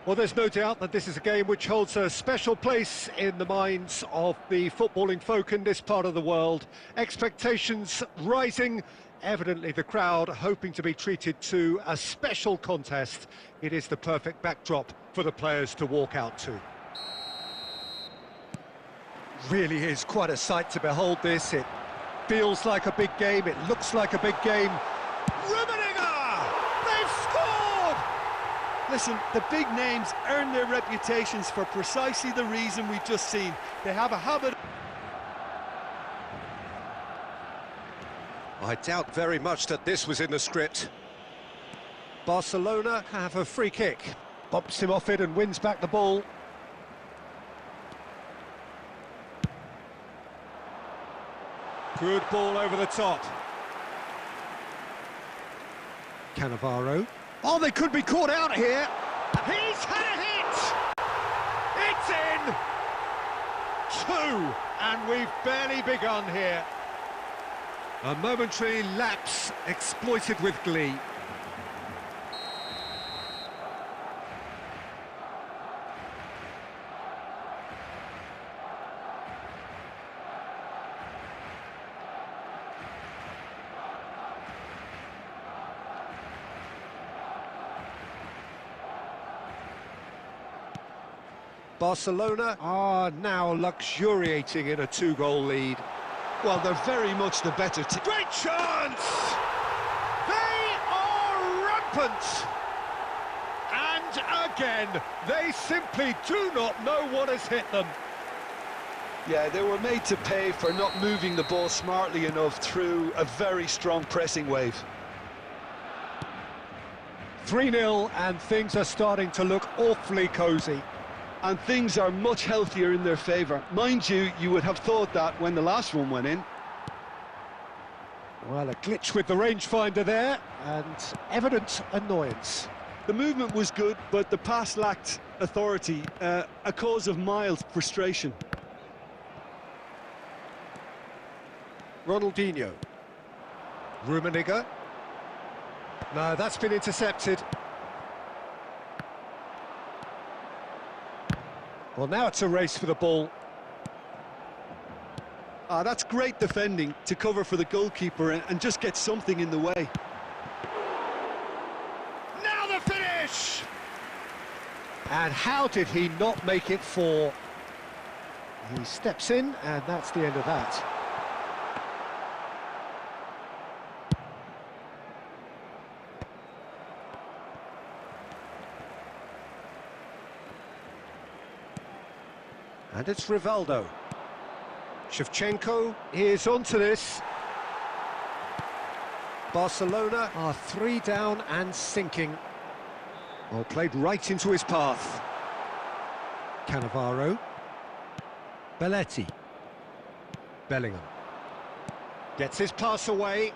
Well, there's no doubt that this is a game which holds a special place in the minds of the footballing folk in this part of the world. Expectations rising, evidently the crowd hoping to be treated to a special contest. It is the perfect backdrop for the players to walk out to. Really is quite a sight to behold this. It feels like a big game, it looks like a big game. They've scored! Listen, the big names earn their reputations for precisely the reason we've just seen. They have a habit... I doubt very much that this was in the script. Barcelona have a free kick. Bumps him off it and wins back the ball. Good ball over the top. Cannavaro. Oh, they could be caught out here. He's had a hit! It's in! 2, and we've barely begun here. A momentary lapse exploited with glee. Barcelona are now luxuriating in a 2-goal lead. Well, they're very much the better team. Great chance! They are rampant! And again, they simply do not know what has hit them. Yeah, they were made to pay for not moving the ball smartly enough through a very strong pressing wave. 3-0, and things are starting to look awfully cosy. And things are much healthier in their favour. Mind you, you would have thought that when the last one went in. Well, a glitch with the rangefinder there, and evident annoyance. The movement was good, but the pass lacked authority, a cause of mild frustration. Ronaldinho. Rummenigge. No, that's been intercepted. Well, now it's a race for the ball. That's great defending to cover for the goalkeeper and just get something in the way. Now the finish! And how did he not make it 4? He steps in, and that's the end of that. And it's Rivaldo. Shevchenko is onto this. Barcelona are 3 down and sinking. Well, played right into his path. Cannavaro. Belletti. Bellingham. Gets his pass away.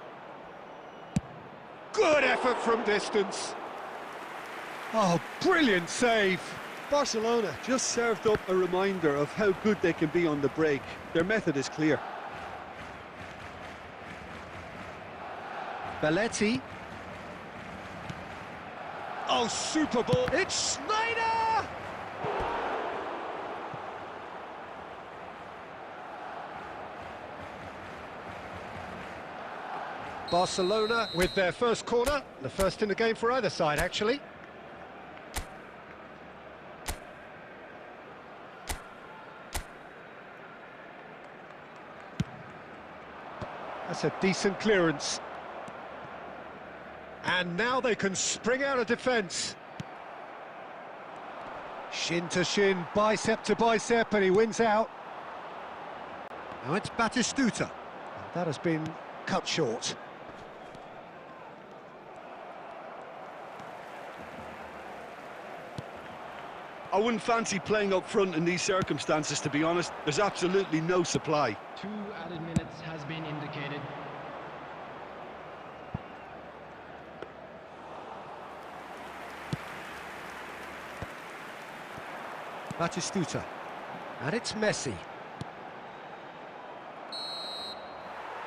Good effort from distance. Oh, brilliant save. Barcelona just served up a reminder of how good they can be on the break. Their method is clear. Belletti. Oh, super ball. It's Schneider! Barcelona with their first corner. The first in the game for either side, actually. That's a decent clearance. And now they can spring out of defence. Shin to shin, bicep to bicep, and he wins out. Now it's Batistuta. And that has been cut short. I wouldn't fancy playing up front in these circumstances, to be honest. There's absolutely no supply. 2 added minutes has been indicated. Batistuta. And it's Messi.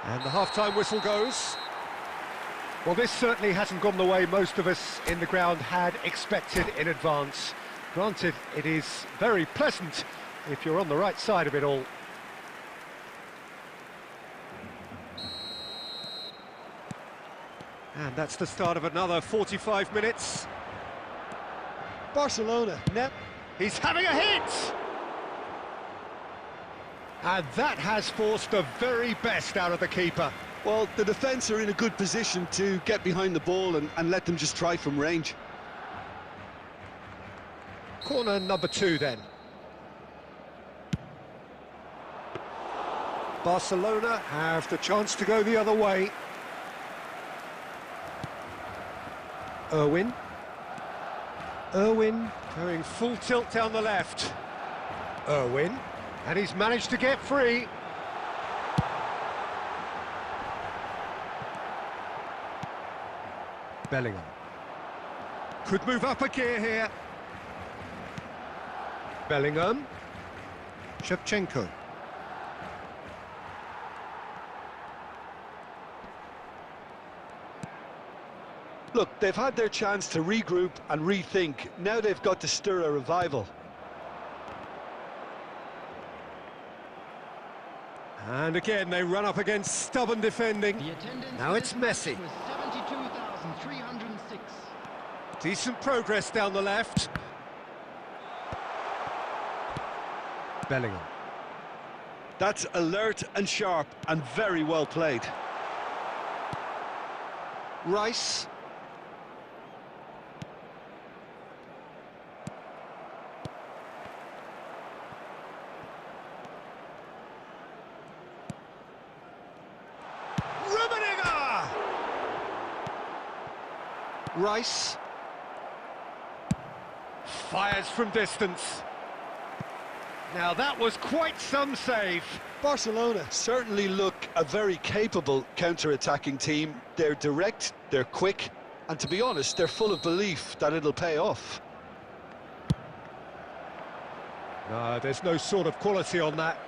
And the half-time whistle goes. Well, this certainly hasn't gone the way most of us in the ground had expected in advance. Granted, it is very pleasant if you're on the right side of it all. And that's the start of another 45 minutes. Barcelona, net. He's having a hit! And that has forced the very best out of the keeper. Well, the defence are in a good position to get behind the ball and let them just try from range. Corner number 2 then. Barcelona have the chance to go the other way. Irwin going full tilt down the left. Irwin, and he's managed to get free. Bellingham could move up a gear here. Bellingham, Shevchenko. Look, they've had their chance to regroup and rethink. Now they've got to stir a revival. And again, they run up against stubborn defending. Now it's Messi. 72,306. Decent progress down the left. Bellingham. That's alert and sharp and very well played. Rice. Rice fires from distance. Now that was quite some save. Barcelona certainly look a very capable counter-attacking team. They're direct, they're quick, and to be honest, they're full of belief that it'll pay off. No, there's no sort of quality on that.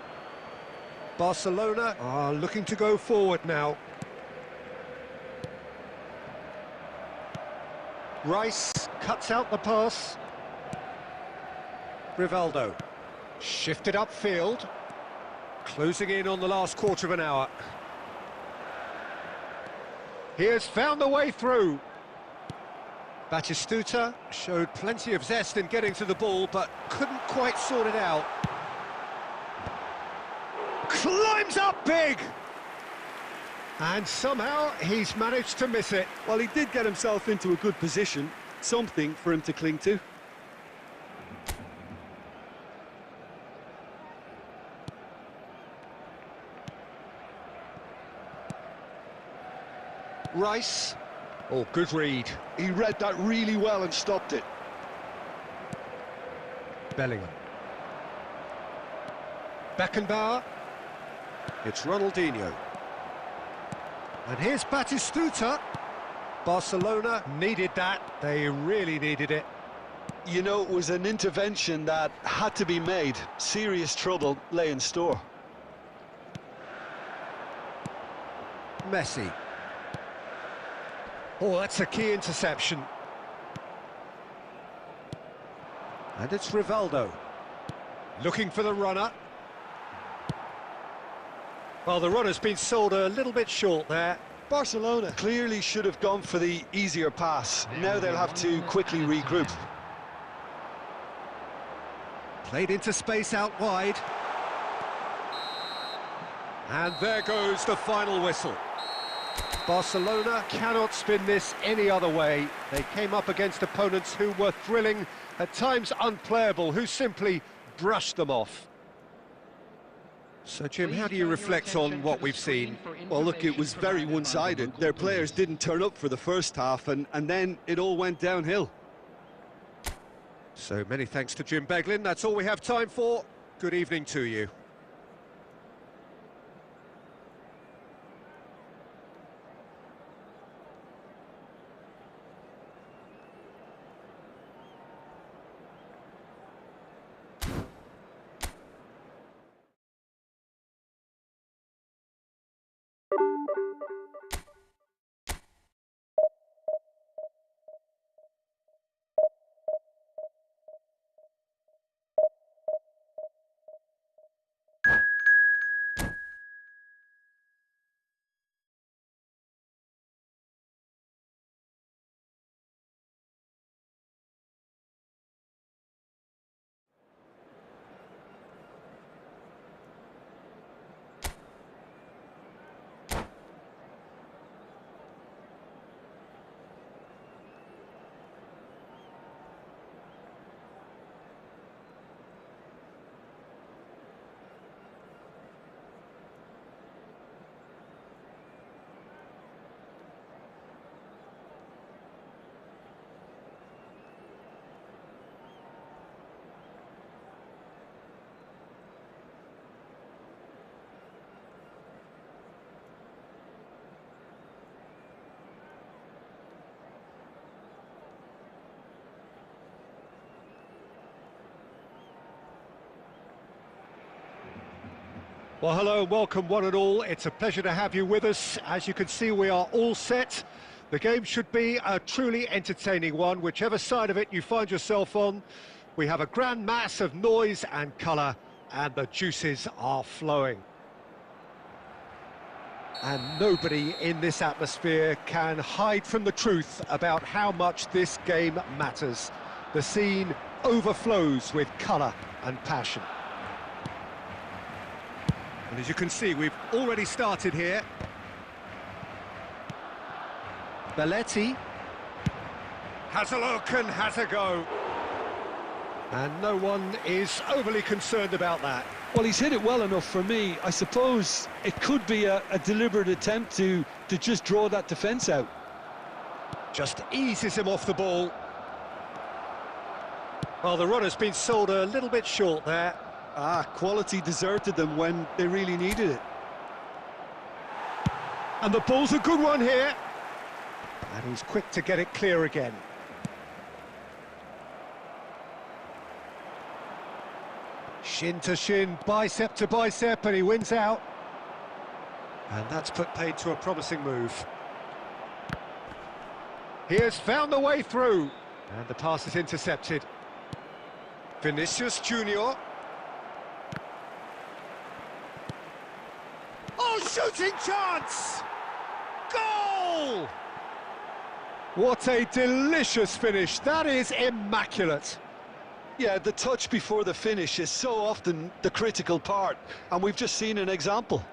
Barcelona are looking to go forward now. Rice cuts out the pass. Rivaldo shifted upfield, closing in on the last quarter of an hour. He has found the way through. Batistuta showed plenty of zest in getting to the ball, but couldn't quite sort it out. Climbs up big! And somehow he's managed to miss it. Well, he did get himself into a good position, something for him to cling to. Rice. Oh, good read. He read that really well and stopped it. Bellingham. Beckenbauer. It's Ronaldinho. And here's Batistuta. Barcelona needed that. They really needed it. You know, it was an intervention that had to be made. Serious trouble lay in store. Messi. Oh, that's a key interception. And it's Rivaldo. Looking for the runner. Well, the runner's been sold a little bit short there. Barcelona clearly should have gone for the easier pass. Now they'll have to quickly regroup. Played into space out wide. And there goes the final whistle. Barcelona cannot spin this any other way. They came up against opponents who were thrilling, at times unplayable, who simply brushed them off. So, Jim, how do you reflect on what we've seen? Well, look, it was very one-sided. Their players didn't turn up for the first half, and then it all went downhill. So many thanks to Jim Beglin. That's all we have time for. Good evening to you. Well, hello and welcome one and all. It's a pleasure to have you with us. As you can see, we are all set. The game should be a truly entertaining one, whichever side of it you find yourself on. We have a grand mass of noise and colour, and the juices are flowing. And nobody in this atmosphere can hide from the truth about how much this game matters. The scene overflows with colour and passion. And as you can see, we've already started here. Belletti has a look and has a go. And no one is overly concerned about that. Well, he's hit it well enough for me. I suppose it could be a deliberate attempt to just draw that defence out. Just eases him off the ball. Well, the runner's been sold a little bit short there. Quality deserted them when they really needed it. And the ball's a good one here. And he's quick to get it clear again. Shin to shin, bicep to bicep, and he wins out. And that's put paid to a promising move. He has found the way through. And the pass is intercepted. Vinicius Junior. Oh, shooting chance! Goal! What a delicious finish. That is immaculate. Yeah, the touch before the finish is so often the critical part, and we've just seen an example.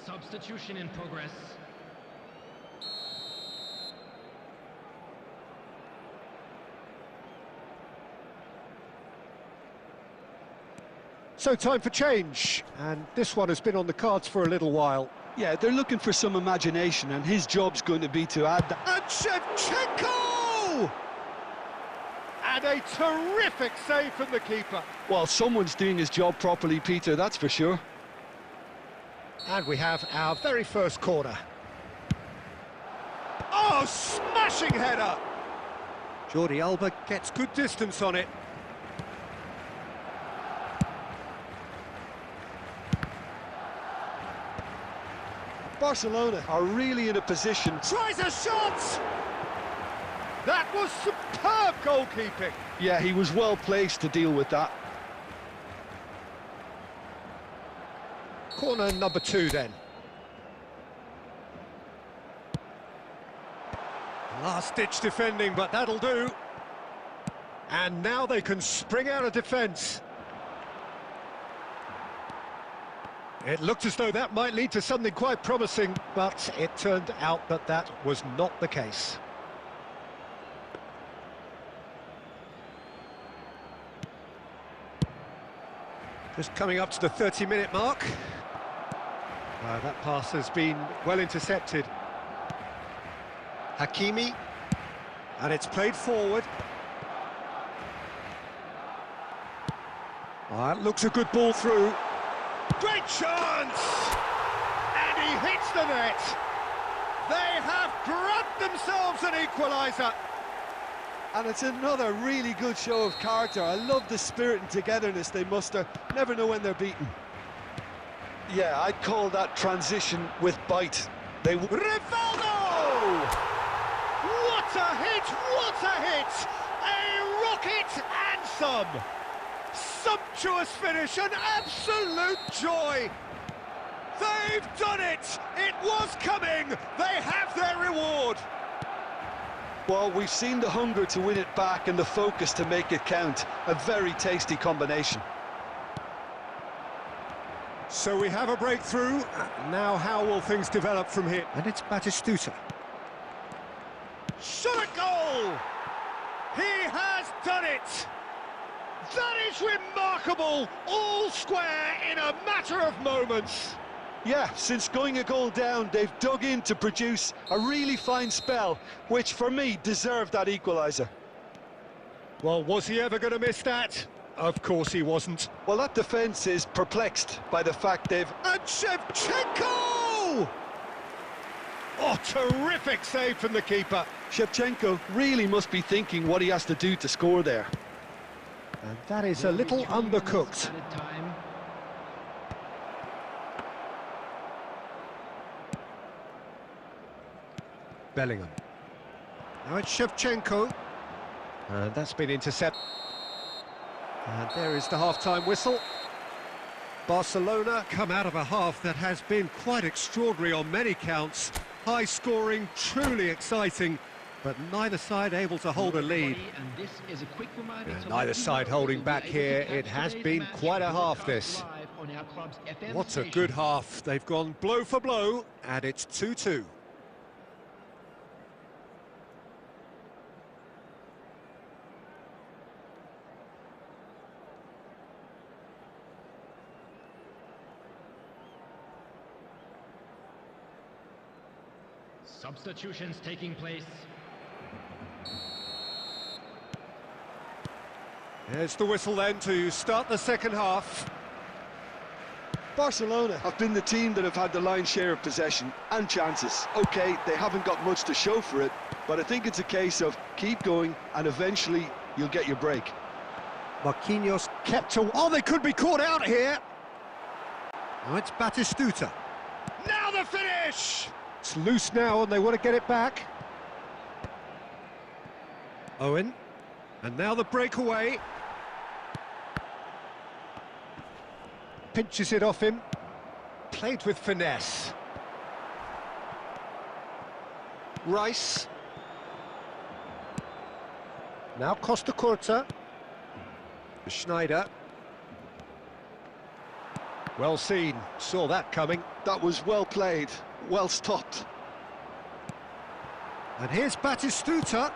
Substitution in progress. So time for change, and this one has been on the cards for a little while. Yeah, they're looking for some imagination, and his job's going to be to add that. And Shevchenko! And a terrific save from the keeper. Well, someone's doing his job properly, Peter, that's for sure. And we have our very first corner. Oh, smashing header! Jordi Alba gets good distance on it. Barcelona are really in a position. Tries a shot! That was superb goalkeeping. Yeah, he was well placed to deal with that. Corner number 2 then. Last-ditch defending, but that'll do. And now they can spring out of defence. It looked as though that might lead to something quite promising, but it turned out that that was not the case. Just coming up to the 30-minute mark. That pass has been well intercepted. Hakimi, and it's played forward. That looks a good ball through. Great chance! And he hits the net. They have grabbed themselves an equaliser. And it's another really good show of character. I love the spirit and togetherness they muster. Never know when they're beaten. Yeah, I'd call that transition with bite. Rivaldo! What a hit! What a hit! A rocket and some! Sumptuous finish, an absolute joy! They've done it! It was coming! They have their reward! Well, we've seen the hunger to win it back and the focus to make it count. A very tasty combination. So we have a breakthrough. Now how will things develop from here? And it's Batistuta. Shot a goal! He has done it! That is remarkable! All square in a matter of moments. Yeah, since going a goal down, they've dug in to produce a really fine spell, which for me deserved that equaliser. Well, was he ever going to miss that? Of course he wasn't. Well, that defence is perplexed by the fact they've... And Shevchenko! Oh, terrific save from the keeper. Shevchenko really must be thinking what he has to do to score there. And that is a little undercooked. Bellingham. Now it's Shevchenko. And that's been intercepted. And there is the half-time whistle. Barcelona come out of a half that has been quite extraordinary on many counts. High scoring, truly exciting, but neither side able to hold a lead. And neither side holding back here. It has been quite a half, this. What a good half. They've gone blow for blow, and it's 2-2. Substitutions taking place. There's the whistle then to start the second half. Barcelona have been the team that have had the lion's share of possession and chances. OK, they haven't got much to show for it, but I think it's a case of keep going and eventually you'll get your break. Marquinhos kept to... Oh, they could be caught out here. Now it's Batistuta. Now the finish! It's loose now and they want to get it back. Owen. And now the breakaway. Pinches it off him. Played with finesse. Rice. Now Costa Curta. Schneider. Well seen. Saw that coming. That was well played. Well stopped. And here's Batistuta.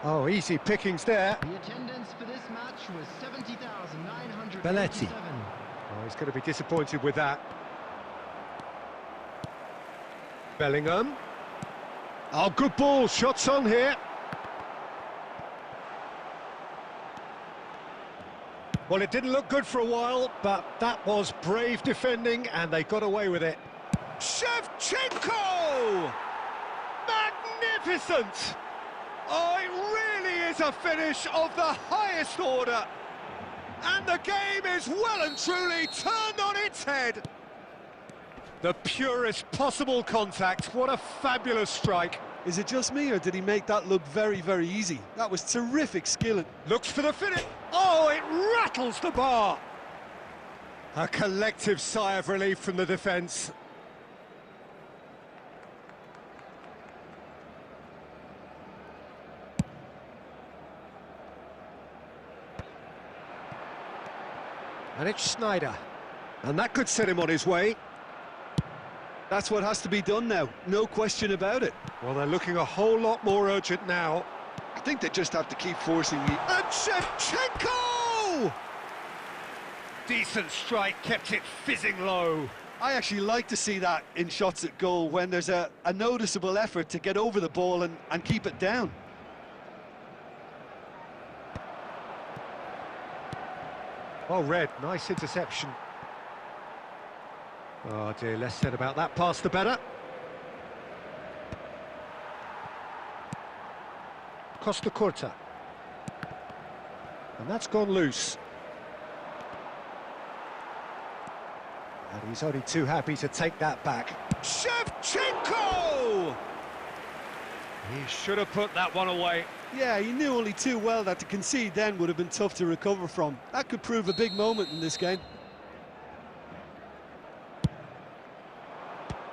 Oh, easy pickings there. The attendance for this match was 70,987. Belletti. Oh, he's going to be disappointed with that. Bellingham. Oh, good ball. Shots on here. Well, it didn't look good for a while, but that was brave defending, and they got away with it. Shevchenko! Magnificent! Oh, it really is a finish of the highest order. And the game is well and truly turned on its head. The purest possible contact. What a fabulous strike. Is it just me, or did he make that look very, very easy? That was terrific skill. Looks for the finish. Oh, it rattles the bar. A collective sigh of relief from the defence. And it's Schneider. And that could set him on his way. That's what has to be done now, no question about it. Well, they're looking a whole lot more urgent now. I think they just have to keep forcing the... And Shevchenko! Decent strike, kept it fizzing low. I actually like to see that in shots at goal, when there's a noticeable effort to get over the ball and keep it down. Oh, Red, nice interception. Oh dear, less said about that pass the better. Costa Curta. And that's gone loose. And he's only too happy to take that back. Shevchenko! He should have put that one away. Yeah, he knew only too well that to concede then would have been tough to recover from. That could prove a big moment in this game.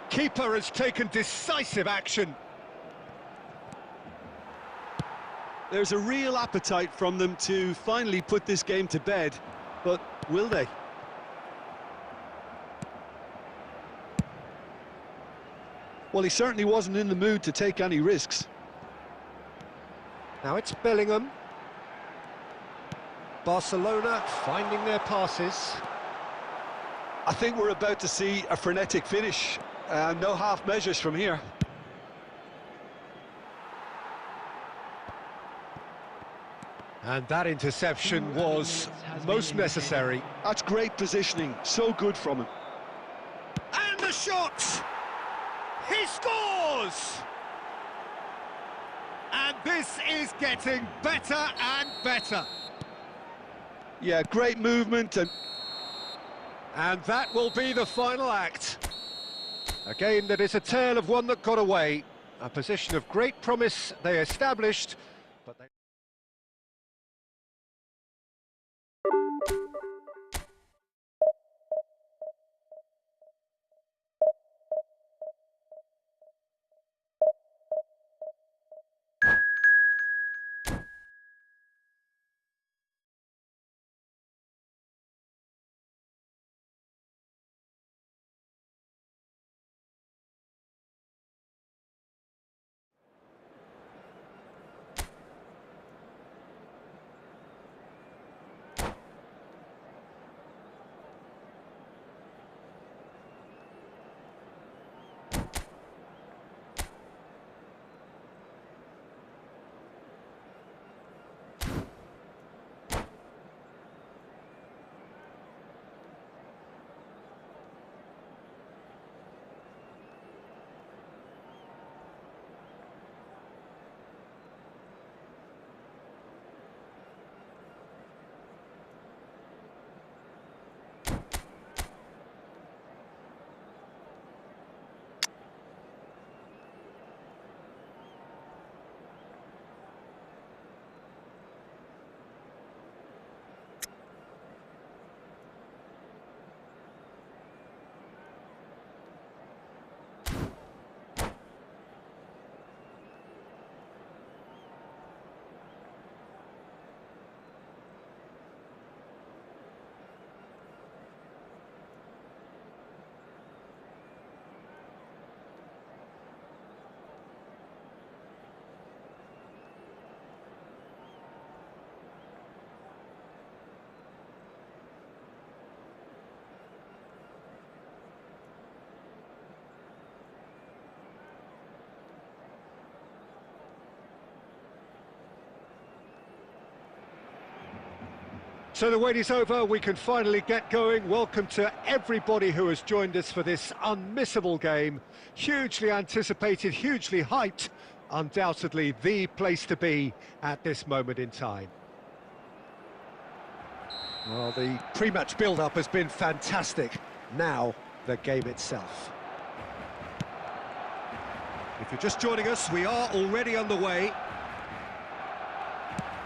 Keeper has taken decisive action. There's a real appetite from them to finally put this game to bed, but will they? Well, he certainly wasn't in the mood to take any risks. Now it's Bellingham. Barcelona finding their passes. I think we're about to see a frenetic finish. No half measures from here. And that interception was most necessary. That's great positioning, so good from him. And the shot! He scores! And this is getting better and better. Yeah, great movement And that will be the final act. A game that is a tale of one that got away. A position of great promise they established, but they... So the wait is over, we can finally get going. Welcome to everybody who has joined us for this unmissable game. Hugely anticipated, hugely hyped, undoubtedly the place to be at this moment in time. Well, the pre-match build-up has been fantastic. Now, the game itself. If you're just joining us, we are already underway.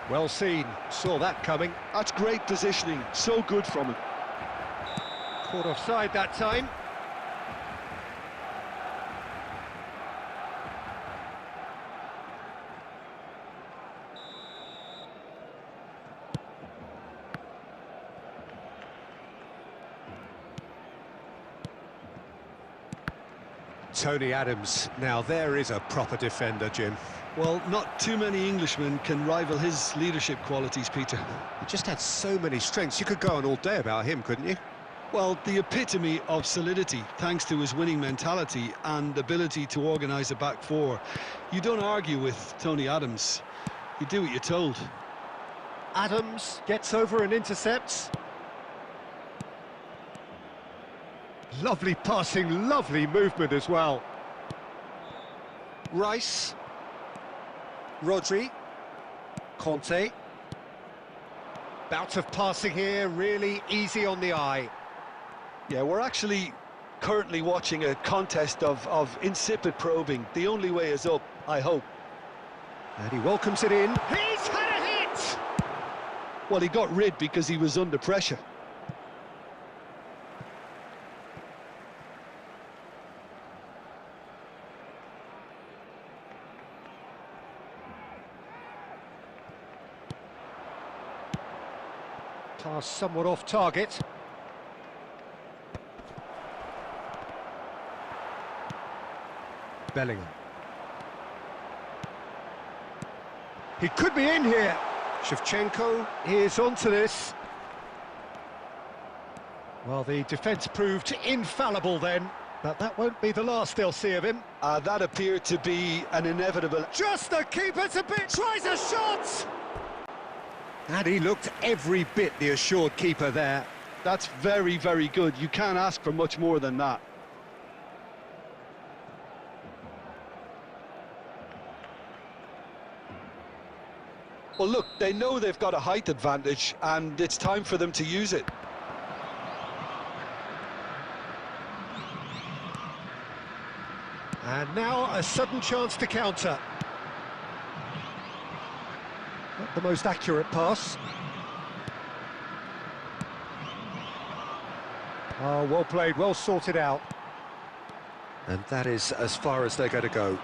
Well seen, saw that coming. That's great positioning, so good from him. Caught offside that time. Tony Adams, now there is a proper defender, Jim. Well, not too many Englishmen can rival his leadership qualities, Peter. He just had so many strengths. You could go on all day about him, couldn't you? Well, the epitome of solidity, thanks to his winning mentality and ability to organise a back four. You don't argue with Tony Adams. You do what you're told. Adams gets over and intercepts. Lovely passing, lovely movement as well. Rice. Rodri. Conte. Bout of passing here, really easy on the eye. Yeah, we're actually currently watching a contest of insipid probing. The only way is up, I hope. And he welcomes it in. He's had a hit! Well, he got rid because he was under pressure. Pass somewhat off target. Bellingham. He could be in here. Shevchenko is onto this. Well, the defence proved infallible then, but that won't be the last they'll see of him. That appeared to be an inevitable... Just the keeper to beat, tries a shot! And he looked every bit the assured keeper there. That's very, very good. You can't ask for much more than that. Well, look, they know they've got a height advantage, and it's time for them to use it. And now a sudden chance to counter. Not the most accurate pass. Oh, well played, well sorted out. And that is as far as they're going to go.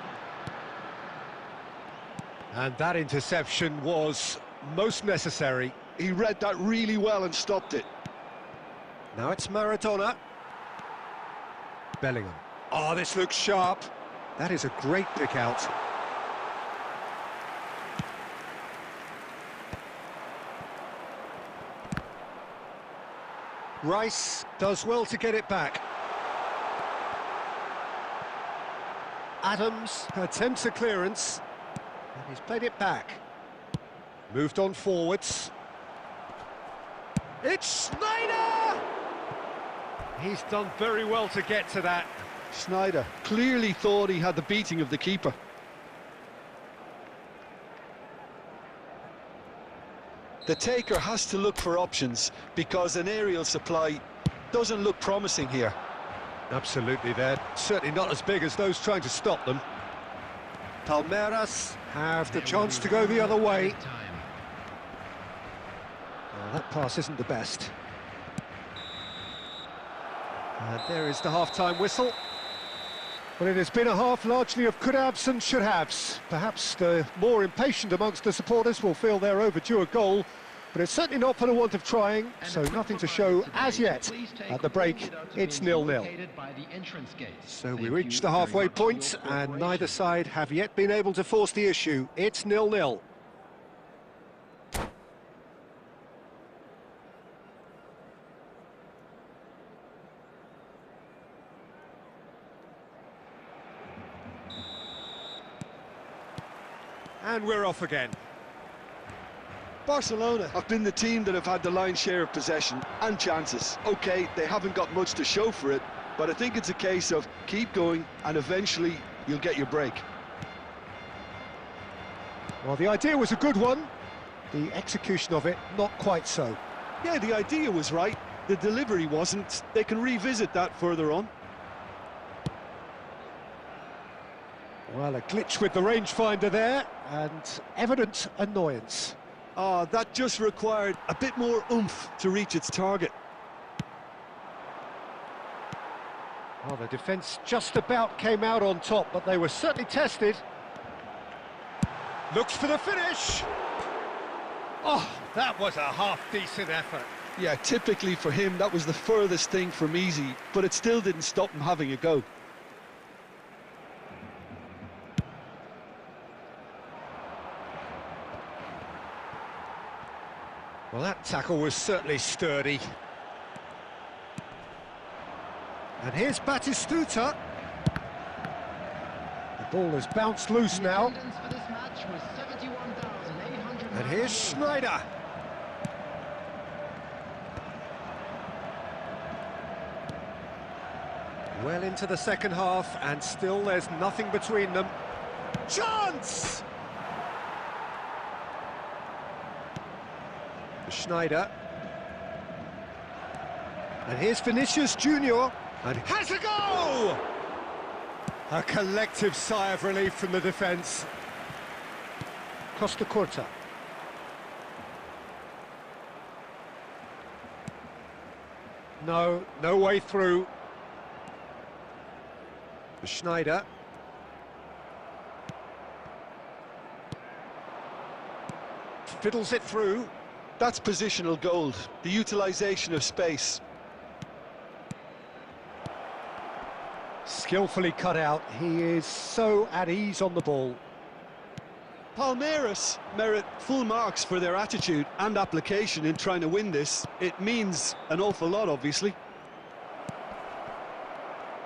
And that interception was most necessary. He read that really well and stopped it. Now it's Maradona. Bellingham. Oh, this looks sharp. That is a great pick out. Rice does well to get it back. Adams attempts a clearance. And he's played it back. Moved on forwards. It's Schneider! He's done very well to get to that. Sneijder clearly thought he had the beating of the keeper. The taker has to look for options because an aerial supply doesn't look promising here. Absolutely, they're certainly not as big as those trying to stop them. Palmeiras have the chance to go the other way. Well, that pass isn't the best. And there is the half-time whistle. Well, it has been a half largely of could-haves and should-haves. Perhaps the more impatient amongst the supporters will feel they're overdue a goal, but it's certainly not for the want of trying, so nothing to show as yet. At the break, it's 0-0. So we reach the halfway point, and neither side have yet been able to force the issue. It's 0-0. And we're off again. Barcelona have been the team that have had the lion's share of possession and chances. OK, they haven't got much to show for it, but I think it's a case of keep going and eventually you'll get your break. Well, the idea was a good one. The execution of it, not quite so. Yeah, the idea was right. The delivery wasn't. They can revisit that further on. Well, a glitch with the rangefinder there, and evident annoyance. That just required a bit more oomph to reach its target. Well, the defence just about came out on top, but they were certainly tested. Looks for the finish. Oh, that was a half-decent effort. Yeah, typically for him, that was the furthest thing from easy, but it still didn't stop him having a go. Well, that tackle was certainly sturdy. And here's Batistuta. The ball has bounced loose now. And here's Schneider. Well into the second half, and still there's nothing between them. Chance! Schneider. And here's Vinicius Junior. And has a goal! A collective sigh of relief from the defence. Costa Curta. No way through. Schneider. Fiddles it through. That's positional gold, the utilisation of space. Skillfully cut out. He is so at ease on the ball. Palmeiras merit full marks for their attitude and application in trying to win this. It means an awful lot, obviously.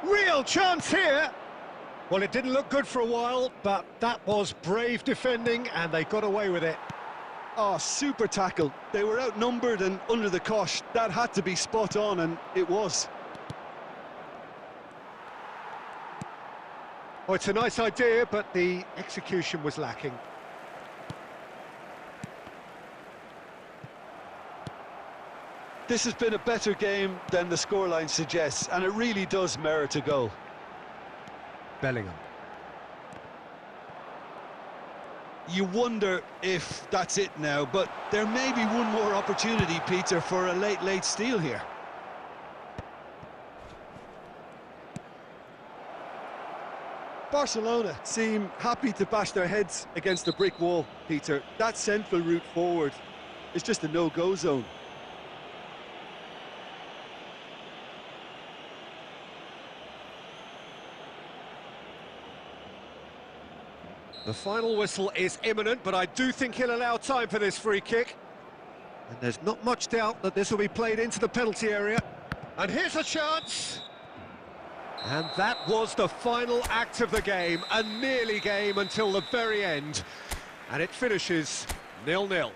Real chance here! Well, it didn't look good for a while, but that was brave defending, and they got away with it. Oh, super tackle. They were outnumbered and under the cosh. That had to be spot on, and it was. Oh, it's a nice idea, but the execution was lacking. This has been a better game than the scoreline suggests, and it really does merit a goal. Bellingham. You wonder if that's it now, but there may be one more opportunity, Peter, for a late steal here. Barcelona seem happy to bash their heads against a brick wall, Peter. That central route forward is just a no-go zone. The final whistle is imminent, but I do think he'll allow time for this free kick. And there's not much doubt that this will be played into the penalty area. And here's a chance! And that was the final act of the game, a nearly game until the very end. And it finishes 0-0.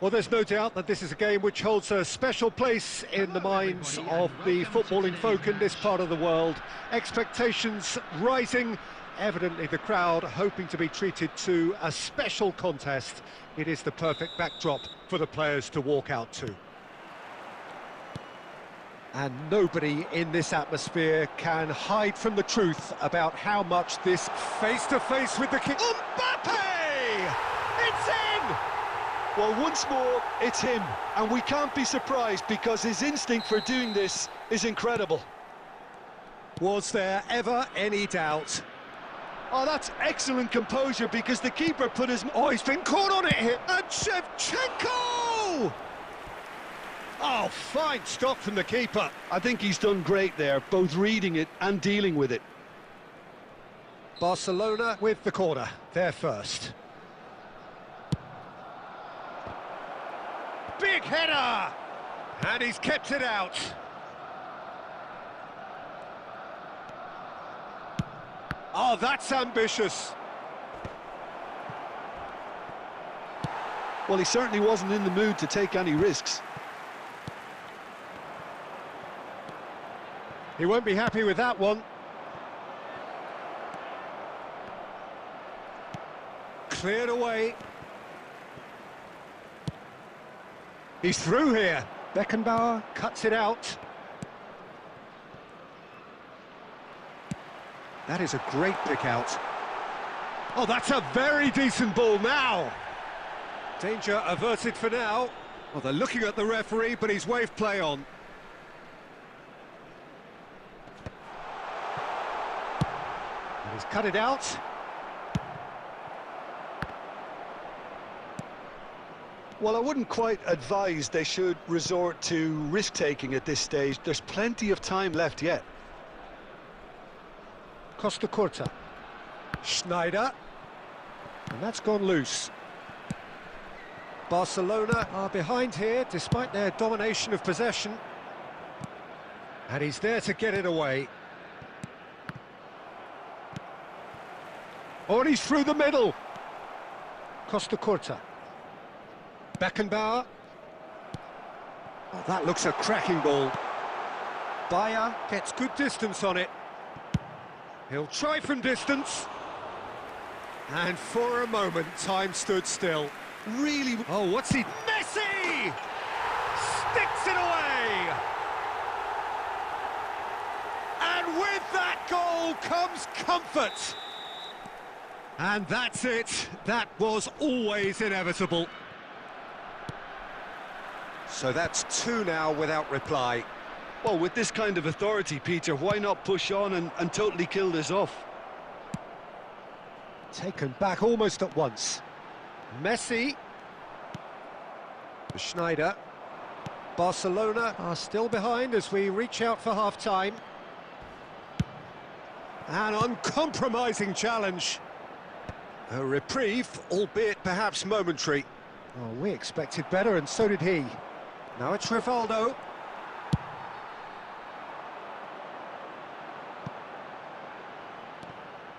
Well, there's no doubt that this is a game which holds a special place in the minds of the footballing folk in this part of the world. Expectations rising, evidently the crowd hoping to be treated to a special contest. It is the perfect backdrop for the players to walk out to. And nobody in this atmosphere can hide from the truth about how much this face-to-face with the king... Mbappe! It's in! Well, once more, it's him, and we can't be surprised because his instinct for doing this is incredible. Was there ever any doubt? Oh, that's excellent composure because the keeper put his... Oh, he's been caught on it here. And Shevchenko! Oh, fine stop from the keeper. I think he's done great there, both reading it and dealing with it. Barcelona with the corner, they're first. Big header! And he's kept it out. Oh, that's ambitious. Well, he certainly wasn't in the mood to take any risks. He won't be happy with that one. Cleared away. He's through here. Beckenbauer cuts it out. That is a great pick out. Oh, that's a very decent ball now. Danger averted for now. Well, they're looking at the referee, but he's waved play on. And he's cut it out. Well, I wouldn't quite advise they should resort to risk-taking at this stage. There's plenty of time left yet. Costa Curta. Schneider. And that's gone loose. Barcelona are behind here, despite their domination of possession. And he's there to get it away. Oh, and he's through the middle. Costa Curta. Beckenbauer. Oh, that looks a cracking ball. Bayer gets good distance on it. He'll try from distance. And for a moment, time stood still. Really... Oh, what's he... Messi! Sticks it away! And with that goal comes comfort. And that's it. That was always inevitable. So that's 2 now without reply. Well, with this kind of authority, Peter, why not push on and totally kill this off? Taken back almost at once. Messi. Schneider. Barcelona are still behind as we reach out for half-time. An uncompromising challenge. A reprieve, albeit perhaps momentary. Oh, we expected better, and so did he. Now it's Rivaldo.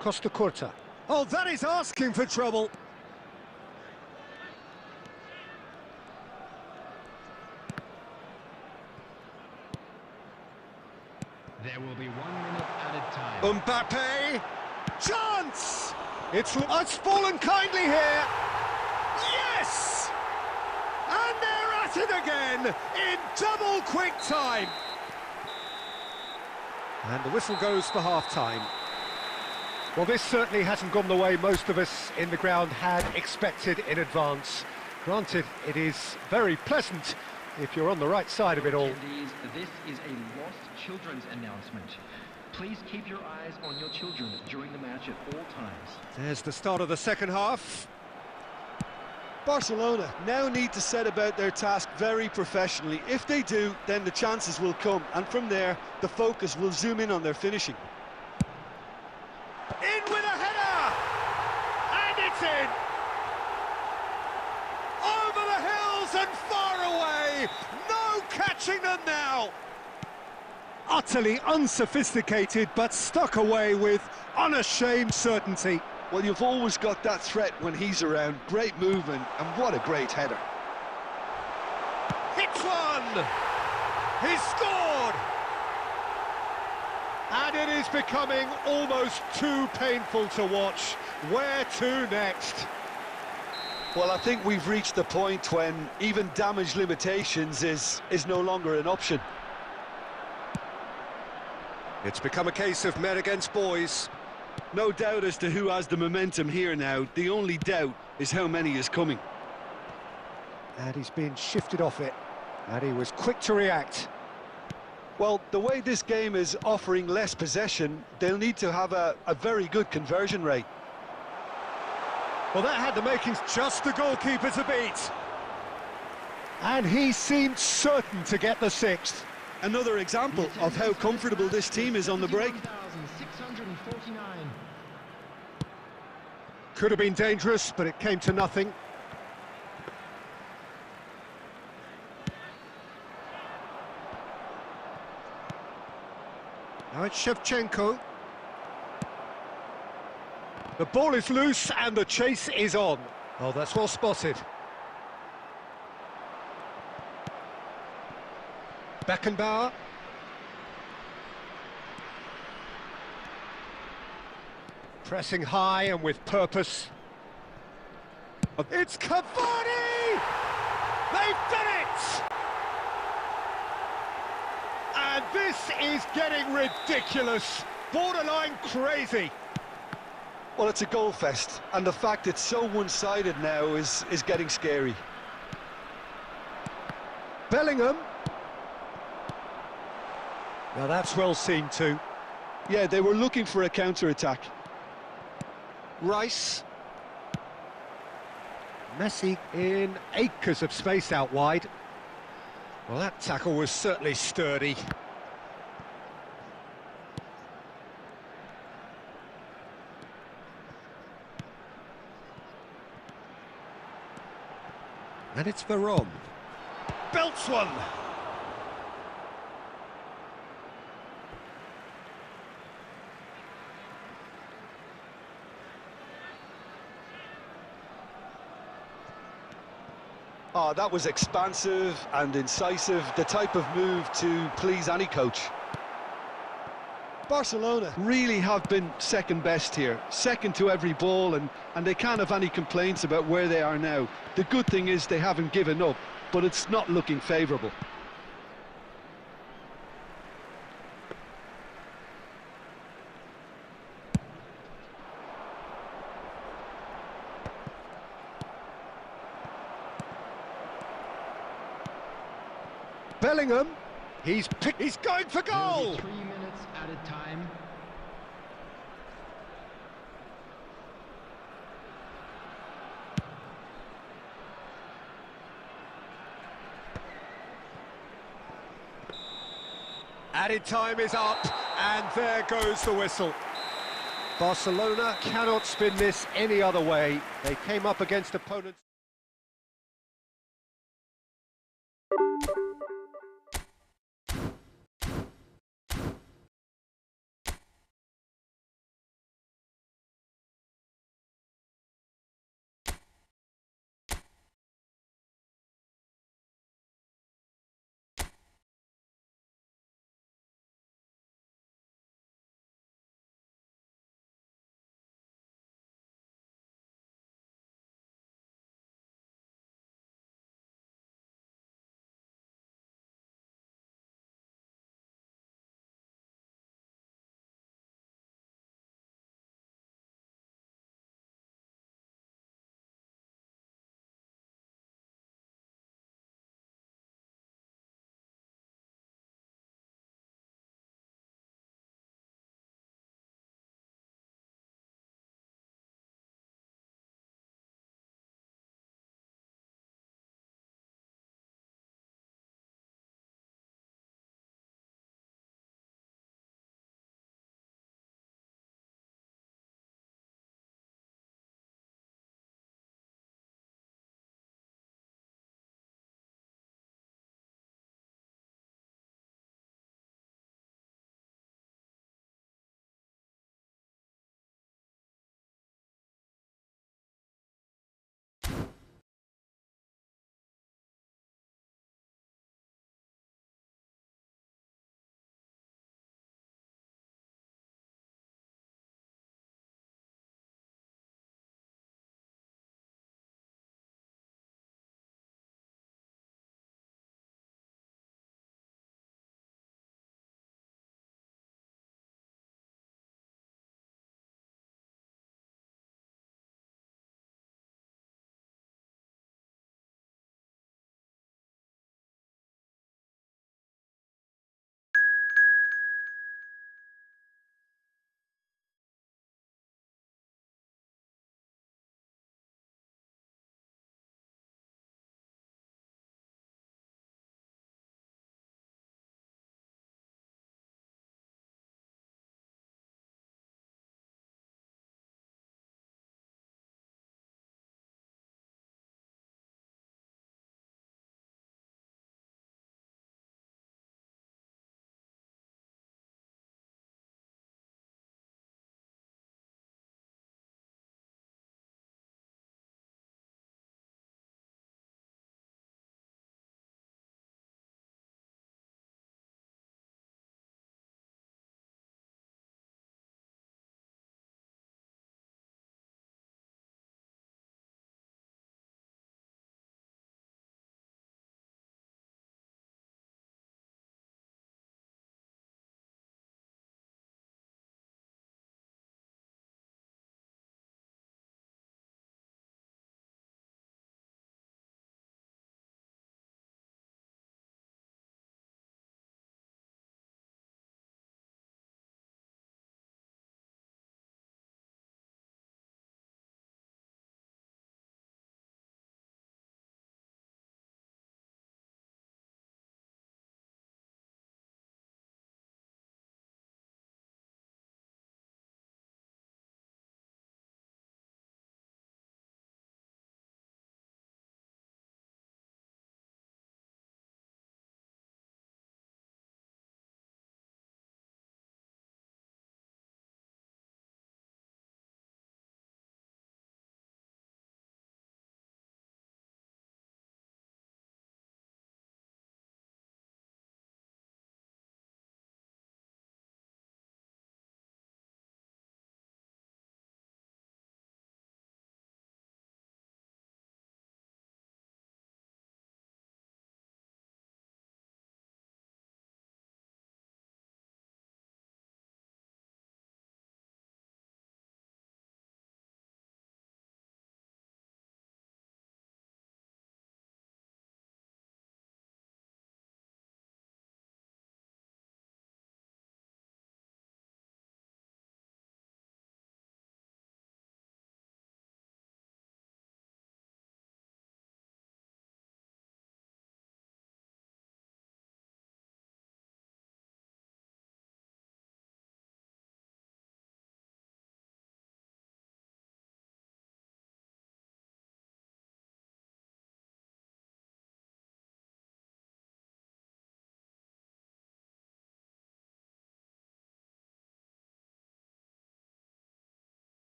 Costa Curta. Oh, that is asking for trouble. There will be 1 minute added time. Mbappe. Chance! It's fallen kindly here. Yes! And they're at it again in double quick time. And the whistle goes for half-time. Well, this certainly hasn't gone the way most of us in the ground had expected in advance. Granted, it is very pleasant if you're on the right side of it all. This is a lost children's announcement. Please keep your eyes on your children during the match at all times. There's the start of the second half. Barcelona now need to set about their task very professionally. If they do, then the chances will come, and from there, the focus will zoom in on their finishing. In with a header! And it's in! Over the hills and far away! No catching them now! Utterly unsophisticated, but stuck away with unashamed certainty. Well, you've always got that threat when he's around. Great movement, and what a great header. Hits one! He's scored! And it is becoming almost too painful to watch. Where to next? Well, I think we've reached the point when even damage limitations is no longer an option. It's become a case of men against boys. No doubt as to who has the momentum here now. The only doubt is how many is coming. And he's been shifted off it. And he was quick to react. Well, the way this game is offering less possession, they'll need to have a very good conversion rate. Well, that had the makings, just the goalkeeper to beat. And he seemed certain to get the 6th. Another example of how comfortable this team is on the break. 51,649. Could have been dangerous, but it came to nothing. Now it's Shevchenko. The ball is loose and the chase is on. Oh, that's well spotted. Beckenbauer. Pressing high and with purpose. It's Cavani! They've done it! And this is getting ridiculous, borderline crazy. Well, it's a goal fest, and the fact it's so one-sided now is getting scary. Bellingham. Now that's well seen too. Yeah, they were looking for a counter-attack. Rice. Messi in acres of space out wide. Well, that tackle was certainly sturdy. And it's Veron. Belts one! Oh, that was expansive and incisive, the type of move to please any coach. Barcelona really have been second best here, second to every ball, and they can't have any complaints about where they are now. The good thing is they haven't given up, but it's not looking favourable. Bellingham, he's going for goal! 3 minutes added time. Added time is up, and there goes the whistle. Barcelona cannot spin this any other way. They came up against opponents.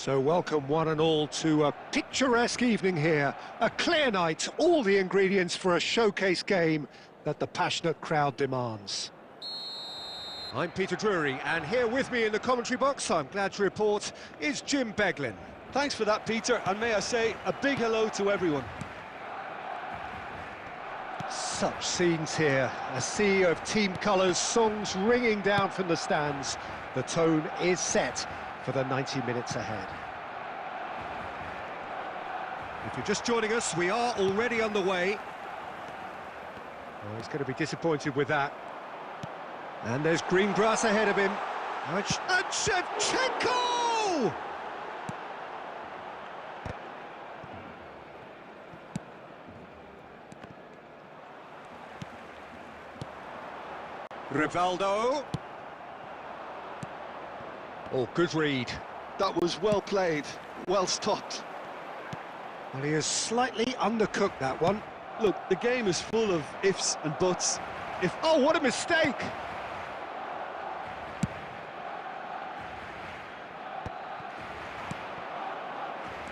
So welcome one and all to a picturesque evening here. A clear night, all the ingredients for a showcase game that the passionate crowd demands. I'm Peter Drury, and here with me in the commentary box, I'm glad to report, is Jim Beglin. Thanks for that, Peter, and may I say a big hello to everyone. Such scenes here, a sea of team colours, songs ringing down from the stands. The tone is set for the 90 minutes ahead. If you're just joining us, we are already underway. Oh, he's going to be disappointed with that. And there's green grass ahead of him. And Shevchenko! Rivaldo. Oh, good read. That was well played, well stopped. Well, he has slightly undercooked that one. Look, the game is full of ifs and buts. Oh, what a mistake!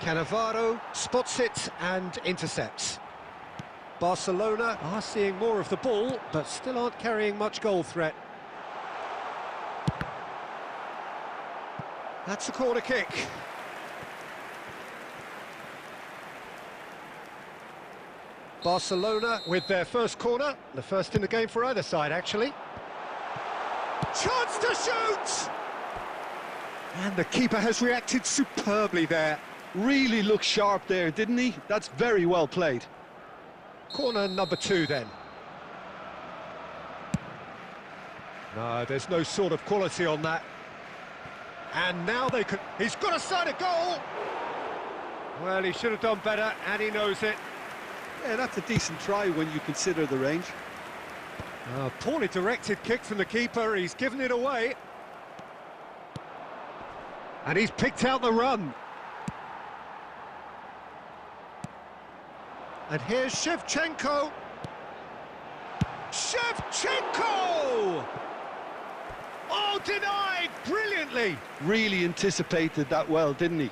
Cannavaro spots it and intercepts. Barcelona are seeing more of the ball, but still aren't carrying much goal threat. That's a corner kick. Barcelona with their first corner, the first in the game for either side, actually. Chance to shoot! And the keeper has reacted superbly there. Really looked sharp there, didn't he? That's very well played. Corner number 2 then. No, there's no sort of quality on that. And now they could... He's got a side of goal! Well, he should have done better, and he knows it. Yeah, that's a decent try when you consider the range. Poorly directed kick from the keeper, he's given it away. And he's picked out the run. And here's Shevchenko. Shevchenko! Oh, denied brilliantly. Really anticipated that well, didn't he?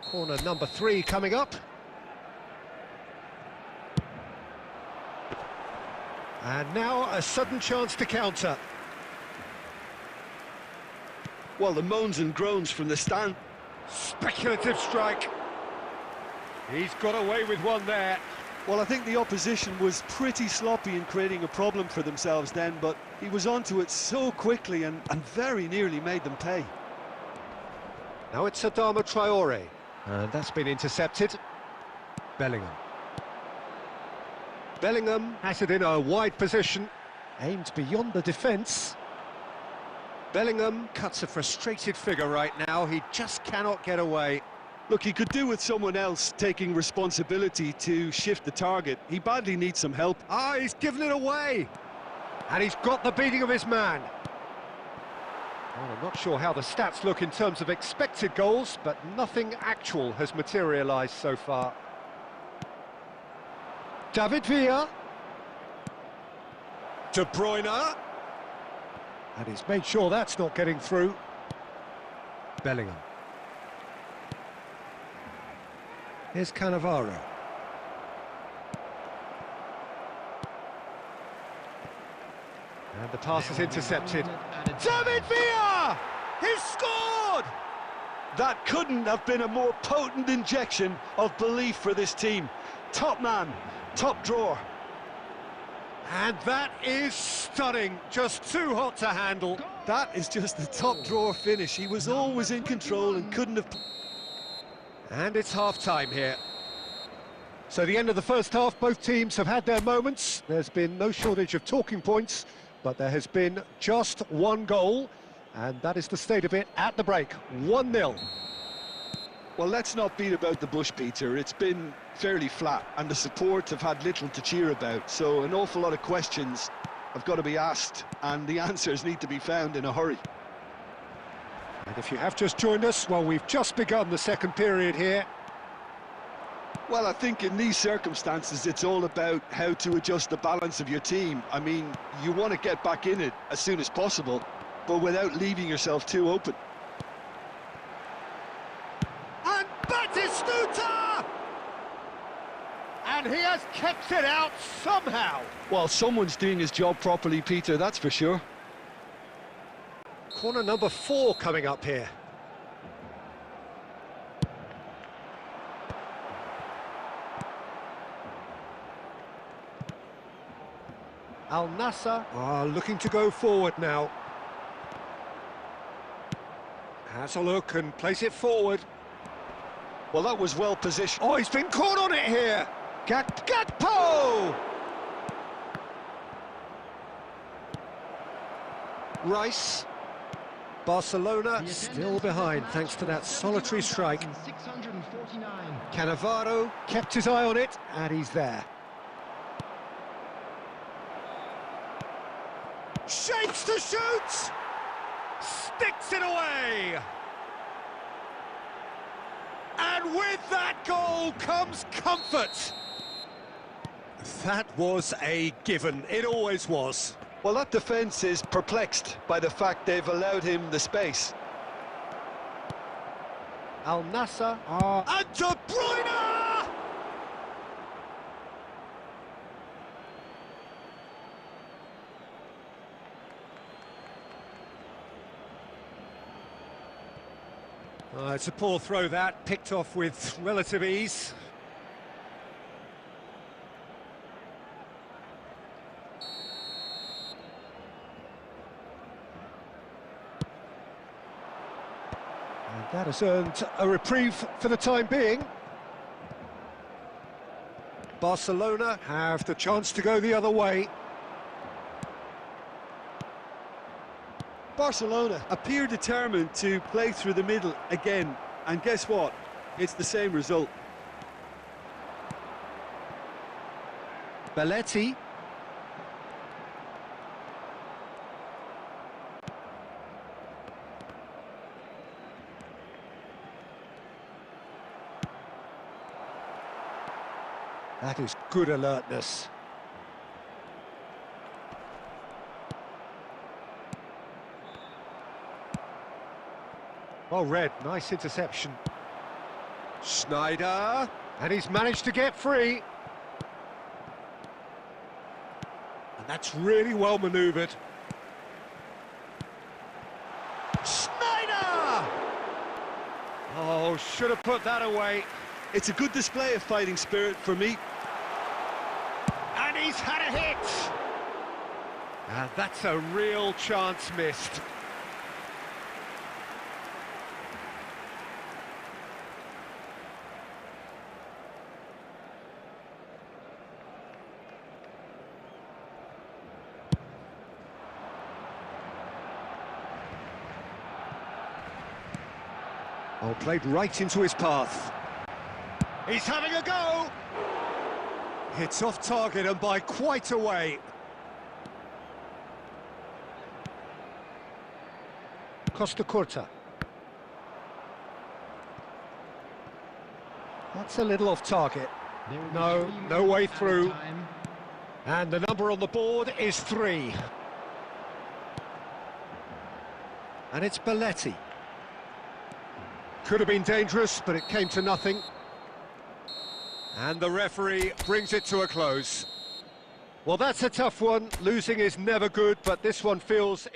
Corner number 3 coming up. And now a sudden chance to counter. Well, the moans and groans from the stand. Speculative strike. He's got away with one there. Well, I think the opposition was pretty sloppy in creating a problem for themselves then, but he was onto it so quickly and very nearly made them pay. Now it's Adama Traore. And that's been intercepted. Bellingham. Bellingham has it in a wide position. Aimed beyond the defence. Bellingham cuts a frustrated figure right now. He just cannot get away. Look, he could do with someone else taking responsibility to shift the target. He badly needs some help. Ah, he's given it away. And he's got the beating of his man. Well, I'm not sure how the stats look in terms of expected goals, but nothing actual has materialised so far. David Villa. De Bruyne. And he's made sure that's not getting through. Bellingham. Here's Cannavaro. And the pass is intercepted. David Villa! He's scored! That couldn't have been a more potent injection of belief for this team. Top man, top drawer. And that is stunning, just too hot to handle. That is just the top drawer finish. He was always in control and couldn't have... And it's half-time here. So the end of the first half, both teams have had their moments. There's been no shortage of talking points, but there has been just one goal, and that is the state of it at the break, 1-0. Well, let's not beat about the bush, Peter. It's been fairly flat, and the support have had little to cheer about, so an awful lot of questions have got to be asked, and the answers need to be found in a hurry. And if you have just joined us, well, we've just begun the second period here. Well, I think in these circumstances, it's all about how to adjust the balance of your team. I mean, you want to get back in it as soon as possible, but without leaving yourself too open. And he has kept it out somehow. Well, someone's doing his job properly, Peter, that's for sure. Corner number 4 coming up here. Al Nassr are looking to go forward now. Has a look and plays it forward. Well, that was well positioned. Oh, he's been caught on it here. Gakpo! Rice. Barcelona still behind thanks to that solitary strike. 649. Cannavaro kept his eye on it, and he's there. Shapes to shoot! Sticks it away! And with that goal comes comfort. That was a given, it always was. Well, that defence is perplexed by the fact they've allowed him the space. Al Nassr are... And De Bruyne! It's a poor throw that, picked off with relative ease. And that has earned a reprieve for the time being. Barcelona have the chance to go the other way. Barcelona appear determined to play through the middle again, and guess what? It's the same result. Belletti. That is good alertness. Well read, nice interception. Schneider, and he's managed to get free. And that's really well manoeuvred. Schneider! Oh, should have put that away. It's a good display of fighting spirit for me. And he's had a hit! And that's a real chance missed. Oh, played right into his path. He's having a go! It's off target and by quite a way. Costa Curta. That's a little off target. No, no way through. And the number on the board is 3. And it's Belletti. Could have been dangerous, but it came to nothing. And the referee brings it to a close. Well, that's a tough one. Losing is never good, but this one feels...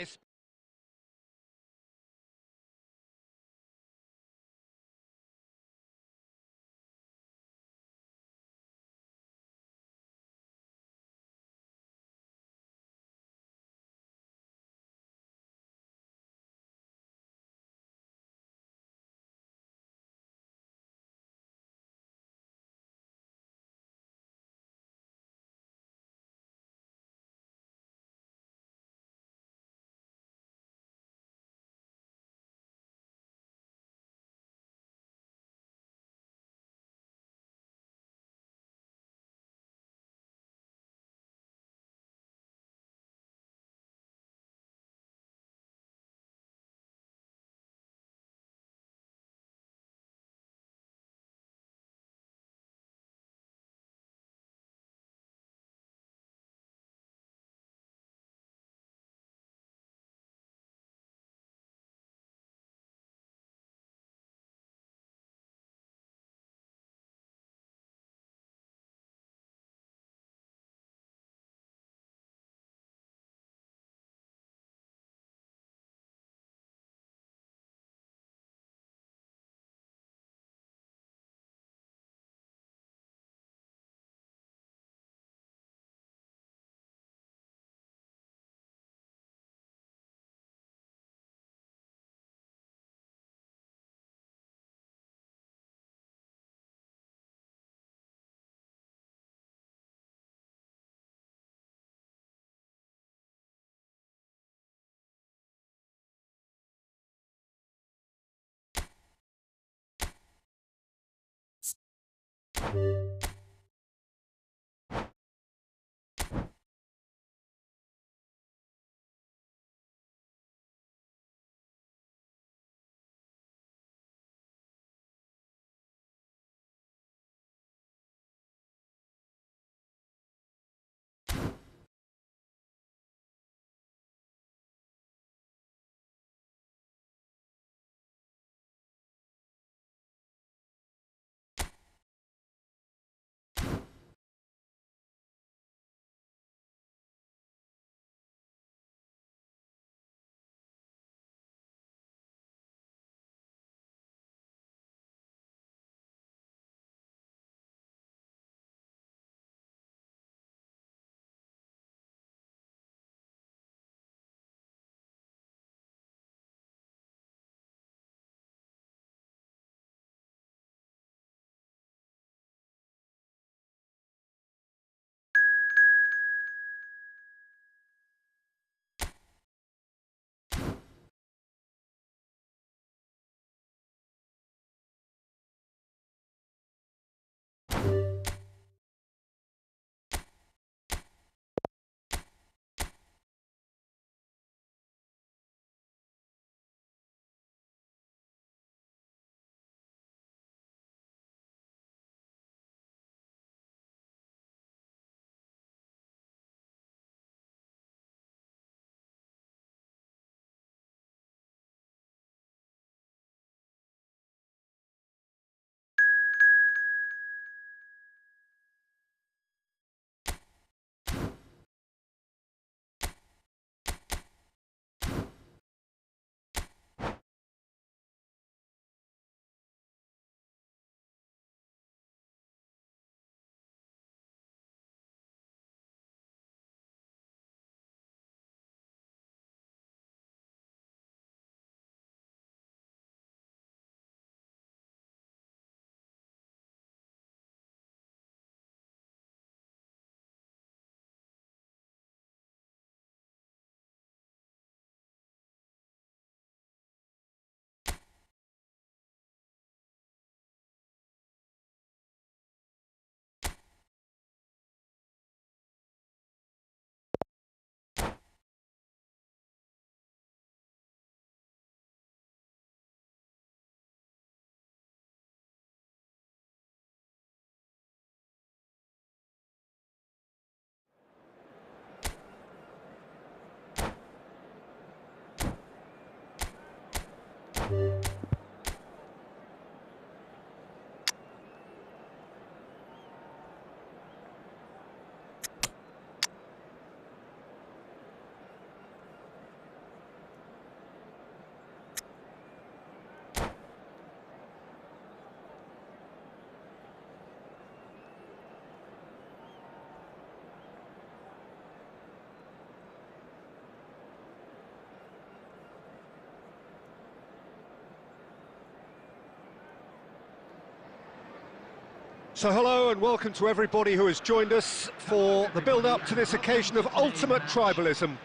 So hello and welcome to everybody who has joined us for the build-up to this occasion of ultimate tribalism.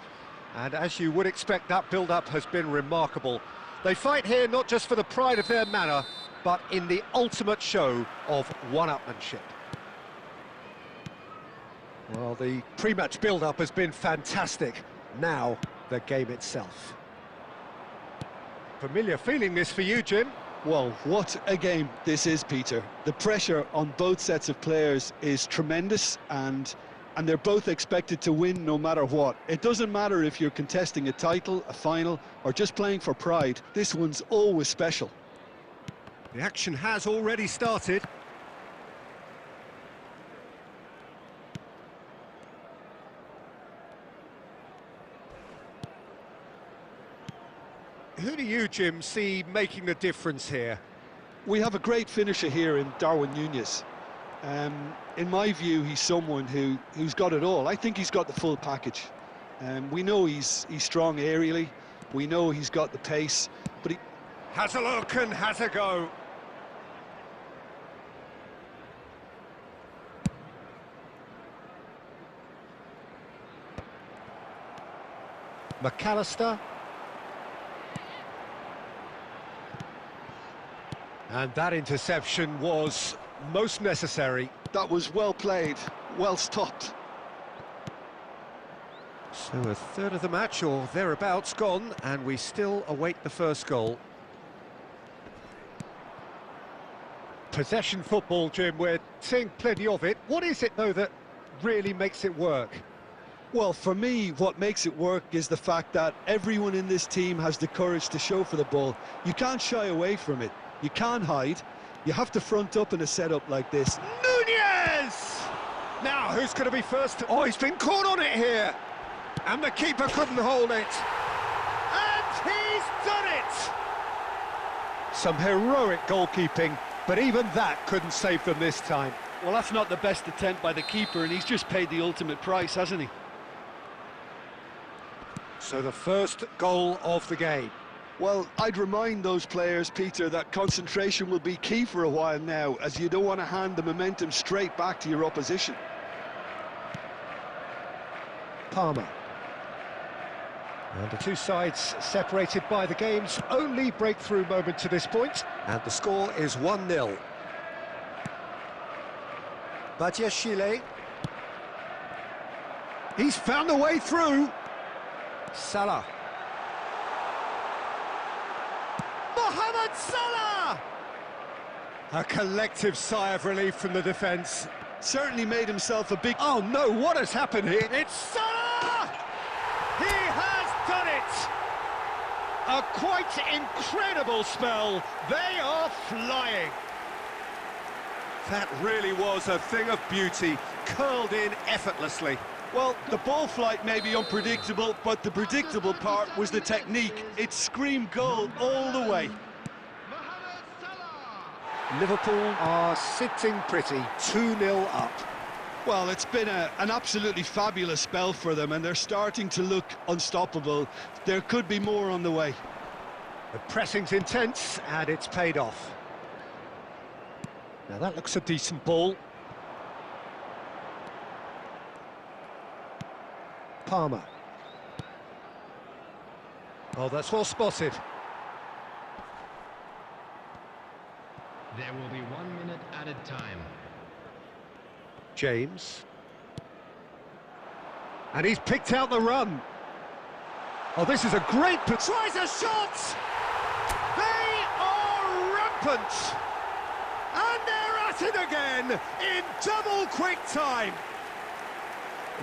And as you would expect, that build-up has been remarkable. They fight here not just for the pride of their manor, but in the ultimate show of one-upmanship. Well, the pre-match build-up has been fantastic. Now, the game itself. Familiar feeling this for you, Jim? Well, what a game this is, Peter. The pressure on both sets of players is tremendous, and they're both expected to win no matter what. It doesn't matter if you're contesting a title, a final, or just playing for pride. This one's always special. The action has already started. Who do you, Jim, see making the difference here? We have a great finisher here in Darwin Núñez. In my view, he's someone who's got it all. I think he's got the full package. We know he's strong aerially. We know he's got the pace, but he has a look and has a go. McAllister. And that interception was most necessary. That was well played, well stopped. So a third of the match or thereabouts gone, and we still await the first goal. Possession football, Jim, we're seeing plenty of it. What is it, though, that really makes it work? Well, for me, what makes it work is the fact that everyone in this team has the courage to show for the ball. You can't shy away from it. You can't hide. You have to front up in a setup like this. Nunez! Now, who's going to be first? Oh, he's been caught on it here. And the keeper couldn't hold it. And he's done it! Some heroic goalkeeping, but even that couldn't save them this time. Well, that's not the best attempt by the keeper, and he's just paid the ultimate price, hasn't he? So the first goal of the game. Well, I'd remind those players, Peter, that concentration will be key for a while now, as you don't want to hand the momentum straight back to your opposition. Palmer. And the two sides separated by the game's only breakthrough moment to this point. And the score is 1-0. Badiashile. He's found a way through. Salah. Mohamed Salah! A collective sigh of relief from the defence. Certainly made himself a big... Oh no, what has happened here? It's Salah! He has done it! A quite incredible spell. They are flying. That really was a thing of beauty, curled in effortlessly. Well, the ball flight may be unpredictable, but the predictable part was the technique. It screamed goal all the way. Mohamed Salah! Liverpool are sitting pretty, 2-0 up. Well, it's been an absolutely fabulous spell for them, and they're starting to look unstoppable. There could be more on the way. The pressing's intense, and it's paid off. Now that looks a decent ball. Palmer. Oh, that's well spotted. There will be 1 minute added time. James. And he's picked out the run. Oh, this is a great... Tries a shot! They are rampant! And they're at it again in double quick time.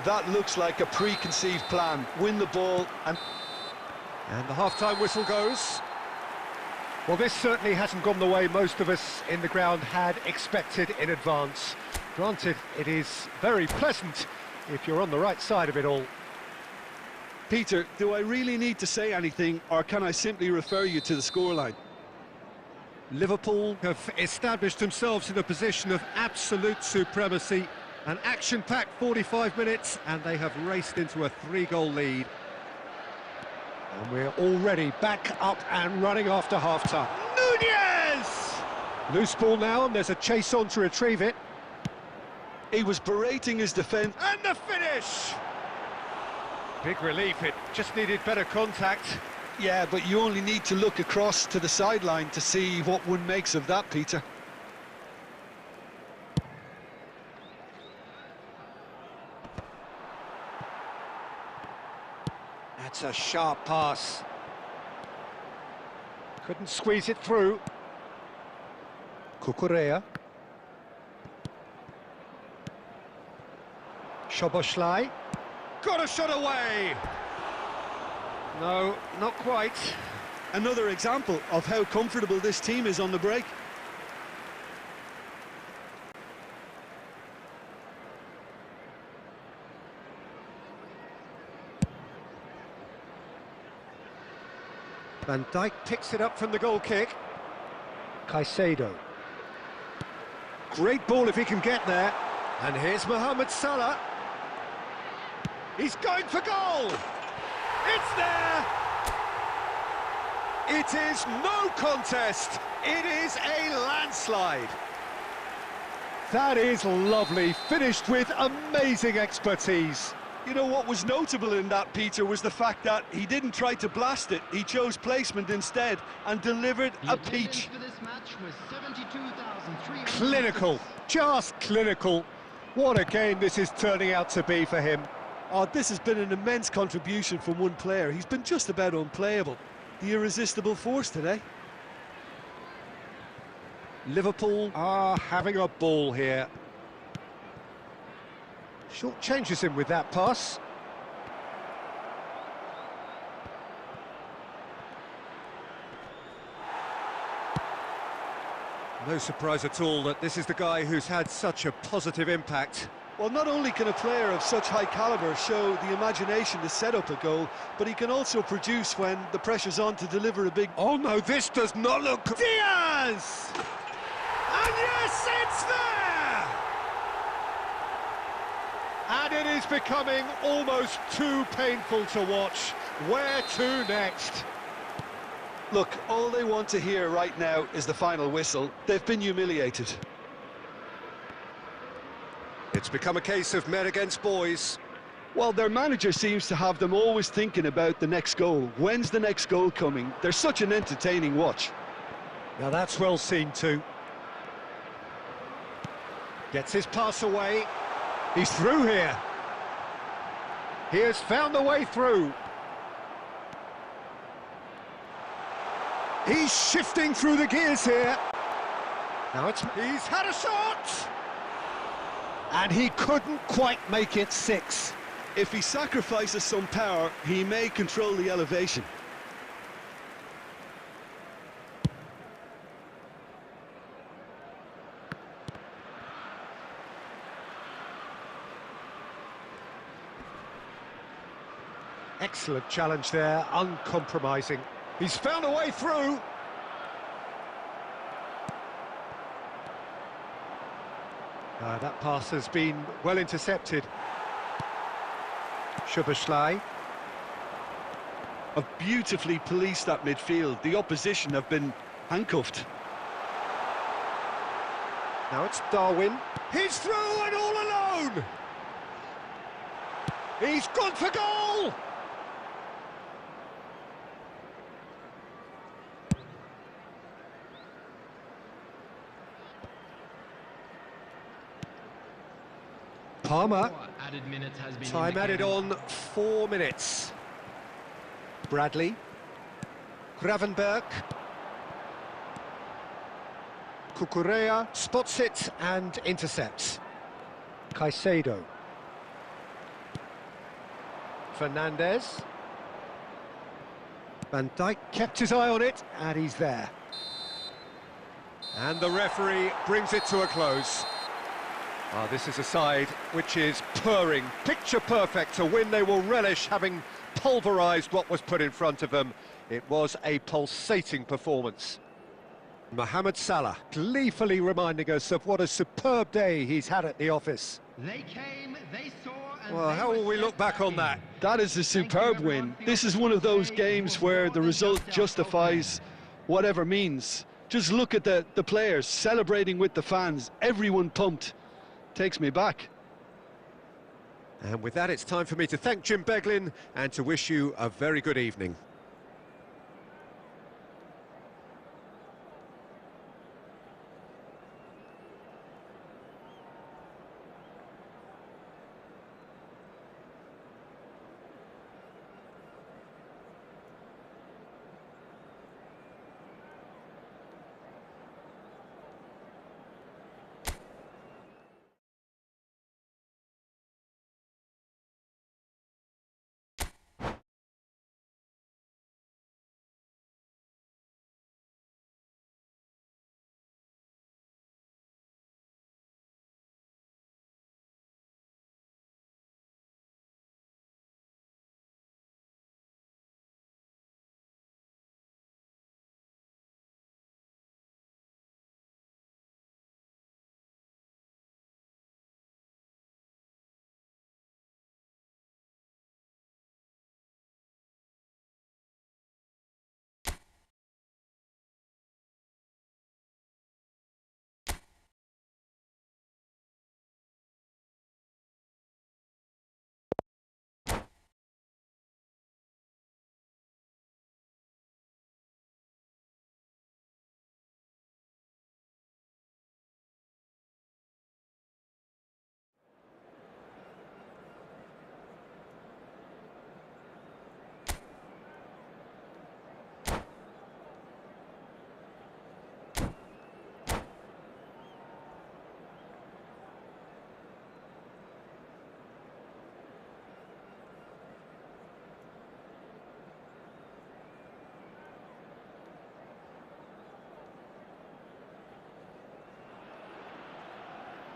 That looks like a preconceived plan. Win the ball and the half-time whistle goes. Well, this certainly hasn't gone the way most of us in the ground had expected in advance. Granted, it is very pleasant if you're on the right side of it all. Peter, do I really need to say anything, or can I simply refer you to the scoreline? Liverpool have established themselves in a position of absolute supremacy. An action-packed 45 minutes, and they have raced into a 3-goal lead. And we're already back up and running after half-time. Nunez! Loose ball now, and there's a chase on to retrieve it. he was berating his defence. And the finish! Big relief, it just needed better contact. Yeah, but you only need to look across to the sideline to see what one makes of that, Peter. That's a sharp pass. Couldn't squeeze it through. Kukurea. Szoboszlai. Got a shot away! No, not quite. Another example of how comfortable this team is on the break. Van Dijk picks it up from the goal kick. Caicedo. Great ball if he can get there. And here's Mohamed Salah. He's going for goal! It's there! It is no contest. It is a landslide. That is lovely, finished with amazing expertise. You know what was notable in that, Peter, was the fact that he didn't try to blast it. He chose placement instead and delivered The a attendance peach. for this match was 72,000. 300 Clinical, meters. just clinical. What a game this is turning out to be for him. Oh, this has been an immense contribution from one player. He's been just about unplayable. The irresistible force today. Liverpool are having a ball here. Short changes him with that pass. No surprise at all that this is the guy who's had such a positive impact. Well, not only can a player of such high calibre show the imagination to set up a goal, but he can also produce when the pressure's on to deliver a big... Oh no, this does not look... Diaz! And yes, it's there! And it is becoming almost too painful to watch. Where to next? Look, all they want to hear right now is the final whistle. They've been humiliated. It's become a case of men against boys. Well, their manager seems to have them always thinking about the next goal. When's the next goal coming? They're such an entertaining watch. Now that's well seen too. Gets his pass away. He's through here. He has found the way through. He's shifting through the gears here. Now he's had a shot! And he couldn't quite make it 6. If he sacrifices some power, he may control the elevation. Excellent challenge there, uncompromising. He's found a way through. That pass has been well intercepted. Szoboszlai. Have beautifully policed that midfield. The opposition have been handcuffed. Now it's Darwin. He's through and all alone! He's gone for goal! Palmer. Added minutes has been Time added on 4 minutes. Bradley. Gravenberg. Cucurella spots it and intercepts. Caicedo. Fernandez. Van Dijk kept his eye on it, and he's there. And the referee brings it to a close. This is a side which is purring, picture perfect to win. They will relish having pulverised what was put in front of them. It was a pulsating performance. Mohamed Salah gleefully reminding us of what a superb day he's had at the office. They came, they saw, and Well, how will we look back on that? That is a superb win. This is one of those games where the result justifies whatever means. Just look at the players celebrating with the fans, everyone pumped. Takes me back. And with that, it's time for me to thank Jim Beglin and to wish you a very good evening.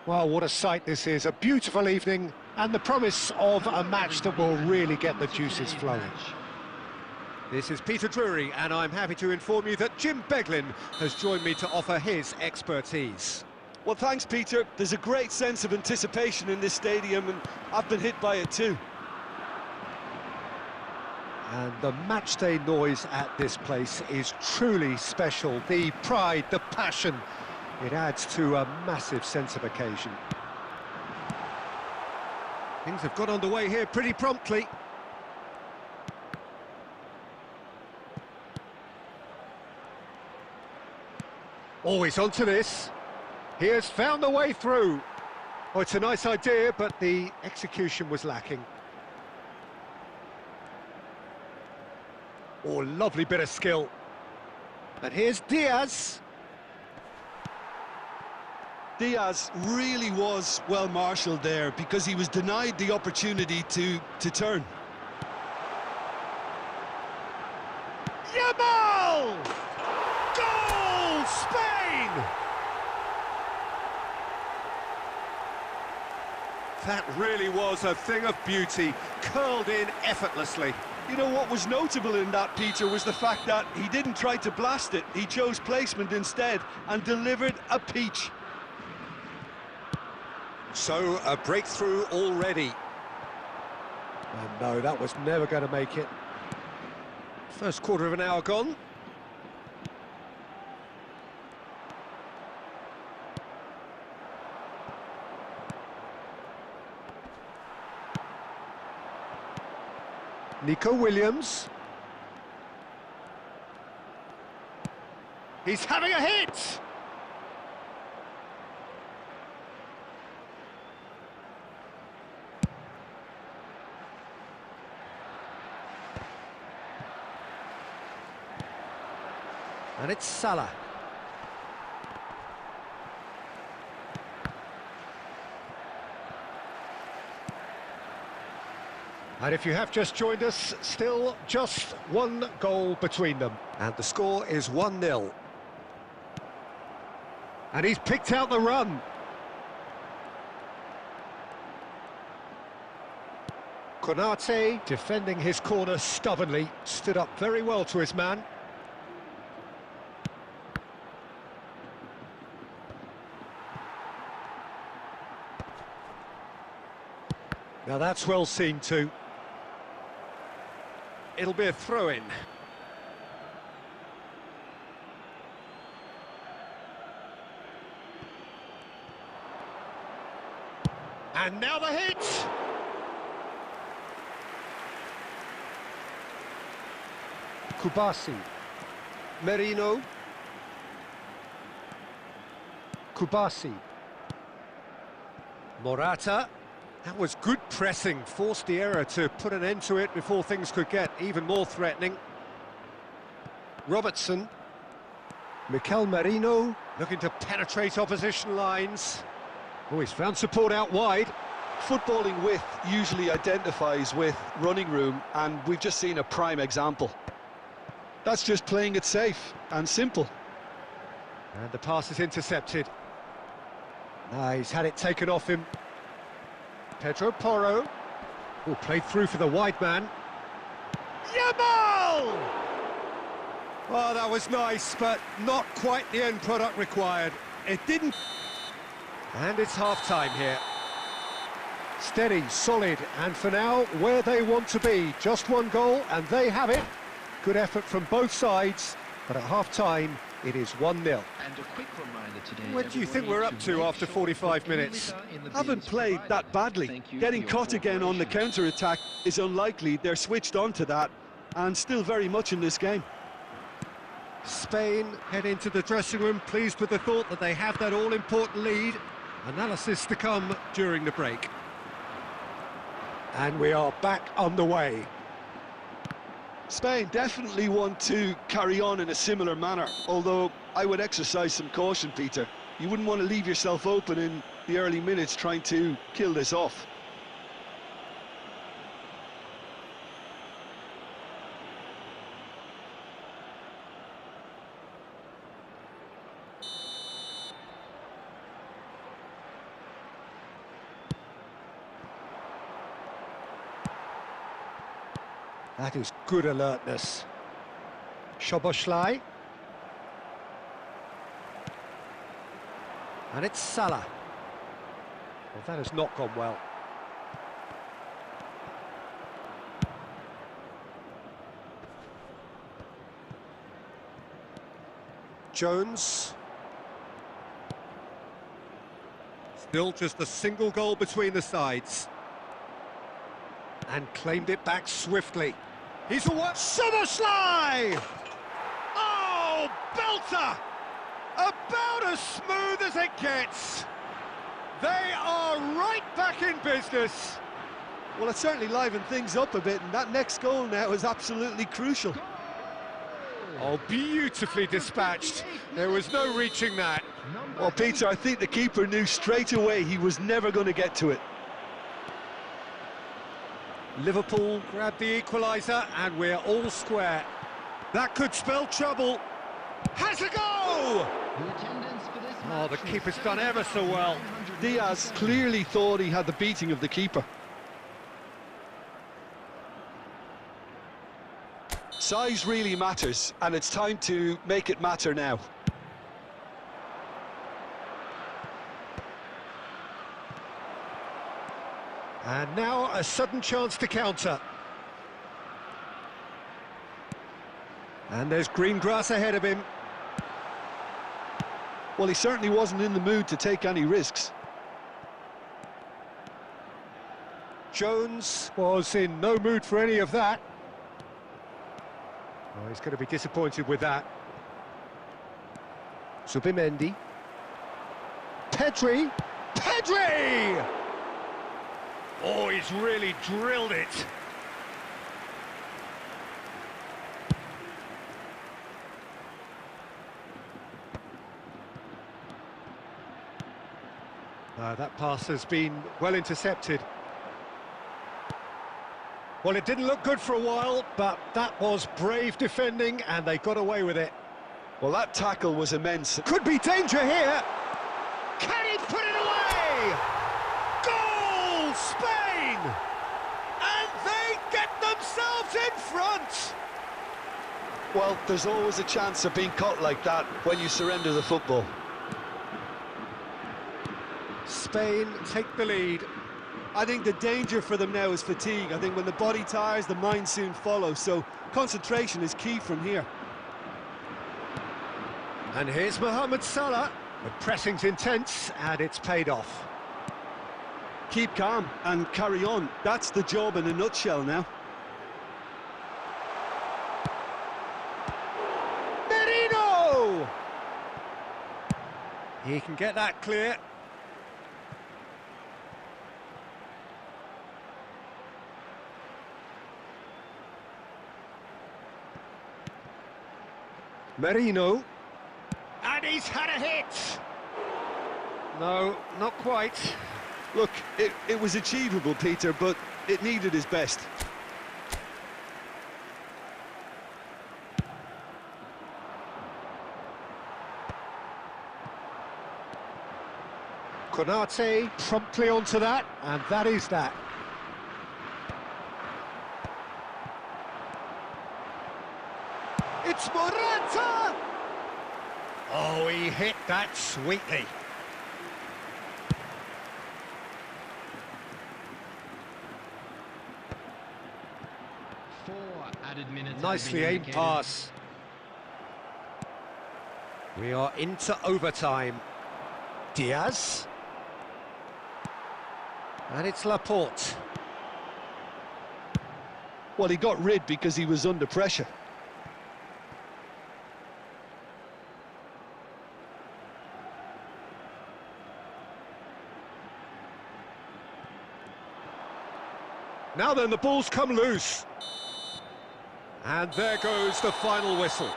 Well, what a sight this is, a beautiful evening, and the promise of a match that will really get the juices flowing. This is Peter Drury, and I'm happy to inform you that Jim Beglin has joined me to offer his expertise. Well, thanks, Peter. There's a great sense of anticipation in this stadium, and I've been hit by it too. And the matchday noise at this place is truly special. The pride, the passion, it adds to a massive sense of occasion. Things have got underway here pretty promptly. Always onto this. He has found the way through. Oh, it's a nice idea, but the execution was lacking. Oh, lovely bit of skill. And here's Diaz. Diaz really was well marshalled there because he was denied the opportunity to turn. Yamal! Goal! Spain! That really was a thing of beauty, curled in effortlessly. You know what was notable in that, Peter, was the fact that he didn't try to blast it. He chose placement instead and delivered a peach. So, a breakthrough already. And no, that was never going to make it. First quarter of an hour gone. Nico Williams. He's having a hit! And it's Salah. And if you have just joined us, still just one goal between them. And the score is 1-0. And he's picked out the run. Konate, defending his corner stubbornly, stood up very well to his man. Now that's well seen too. It'll be a throw-in. And now the hit! Kubasi. Merino. Kubasi. Morata. That was good pressing, forced the error to put an end to it before things could get even more threatening. Robertson. Mikel Merino, looking to penetrate opposition lines. Oh, he's found support out wide. Footballing width usually identifies with running room, and we've just seen a prime example. That's just playing it safe and simple. And the pass is intercepted. He's had it taken off him. Pedro Porro, who played through for the wide man. Yamal! Oh, that was nice, but not quite the end product required. It didn't. And it's half-time here. Steady, solid, and for now, where they want to be. Just one goal, and they have it. Good effort from both sides, but at half-time, it is 1-0. And a quick reminder today, What do you think we're up to after 45 minutes? Haven't played that badly. Getting caught again on the counter-attack is unlikely. They're switched on to that, and still very much in this game. Spain head into the dressing room pleased with the thought that they have that all-important lead. Analysis to come during the break. And we are back on the way. Spain definitely want to carry on in a similar manner, although I would exercise some caution, Peter. You wouldn't want to leave yourself open in the early minutes trying to kill this off. That is good alertness. Szoboszlai. And it's Salah. Well, that has not gone well. Jones. Still just a single goal between the sides. And claimed it back swiftly. He's a what? Szoboszlai! Oh, belter! About as smooth as it gets. They are right back in business. Well, it certainly livened things up a bit, and that next goal now is absolutely crucial. Oh, beautifully dispatched. There was no reaching that. Well, Peter, I think the keeper knew straight away he was never going to get to it. Liverpool grabbed the equaliser, and we're all square. That could spell trouble. Has a go! Oh, the keeper's done ever so well. Diaz clearly thought he had the beating of the keeper. Size really matters, and it's time to make it matter now. And now a sudden chance to counter. And there's green grass ahead of him. Well, he certainly wasn't in the mood to take any risks. Jones was in no mood for any of that. Oh, he's going to be disappointed with that. Zubimendi. Pedri! Pedri! Oh, he's really drilled it. That pass has been well intercepted. Well, it didn't look good for a while, but that was brave defending, and they got away with it. Well, that tackle was immense. Could be danger here. Can he put it away? Goal, Spain! And they get themselves in front. Well, there's always a chance of being caught like that when you surrender the football. Spain take the lead. I think the danger for them now is fatigue. I think when the body tires, the mind soon follows, so concentration is key from here. And here's Mohamed Salah. The pressing's intense, and it's paid off. Keep calm and carry on. That's the job in a nutshell now. Merino! He can get that clear. Merino, and he's had a hit. No, not quite. Look, it was achievable, Peter, but it needed his best. Konate promptly onto that, and that is that. It's Morata! Oh, he hit that sweetly. Nicely aimed pass. We are into overtime. Diaz. And it's Laporte. Well, he got rid because he was under pressure. Now then, the ball's come loose. And there goes the final whistle.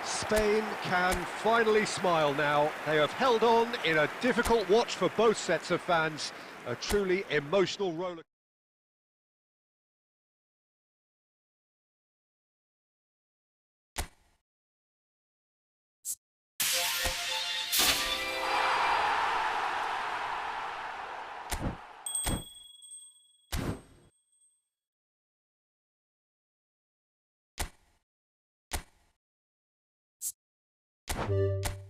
Spain can finally smile now. They have held on in a difficult watch for both sets of fans. A truly emotional roller. it.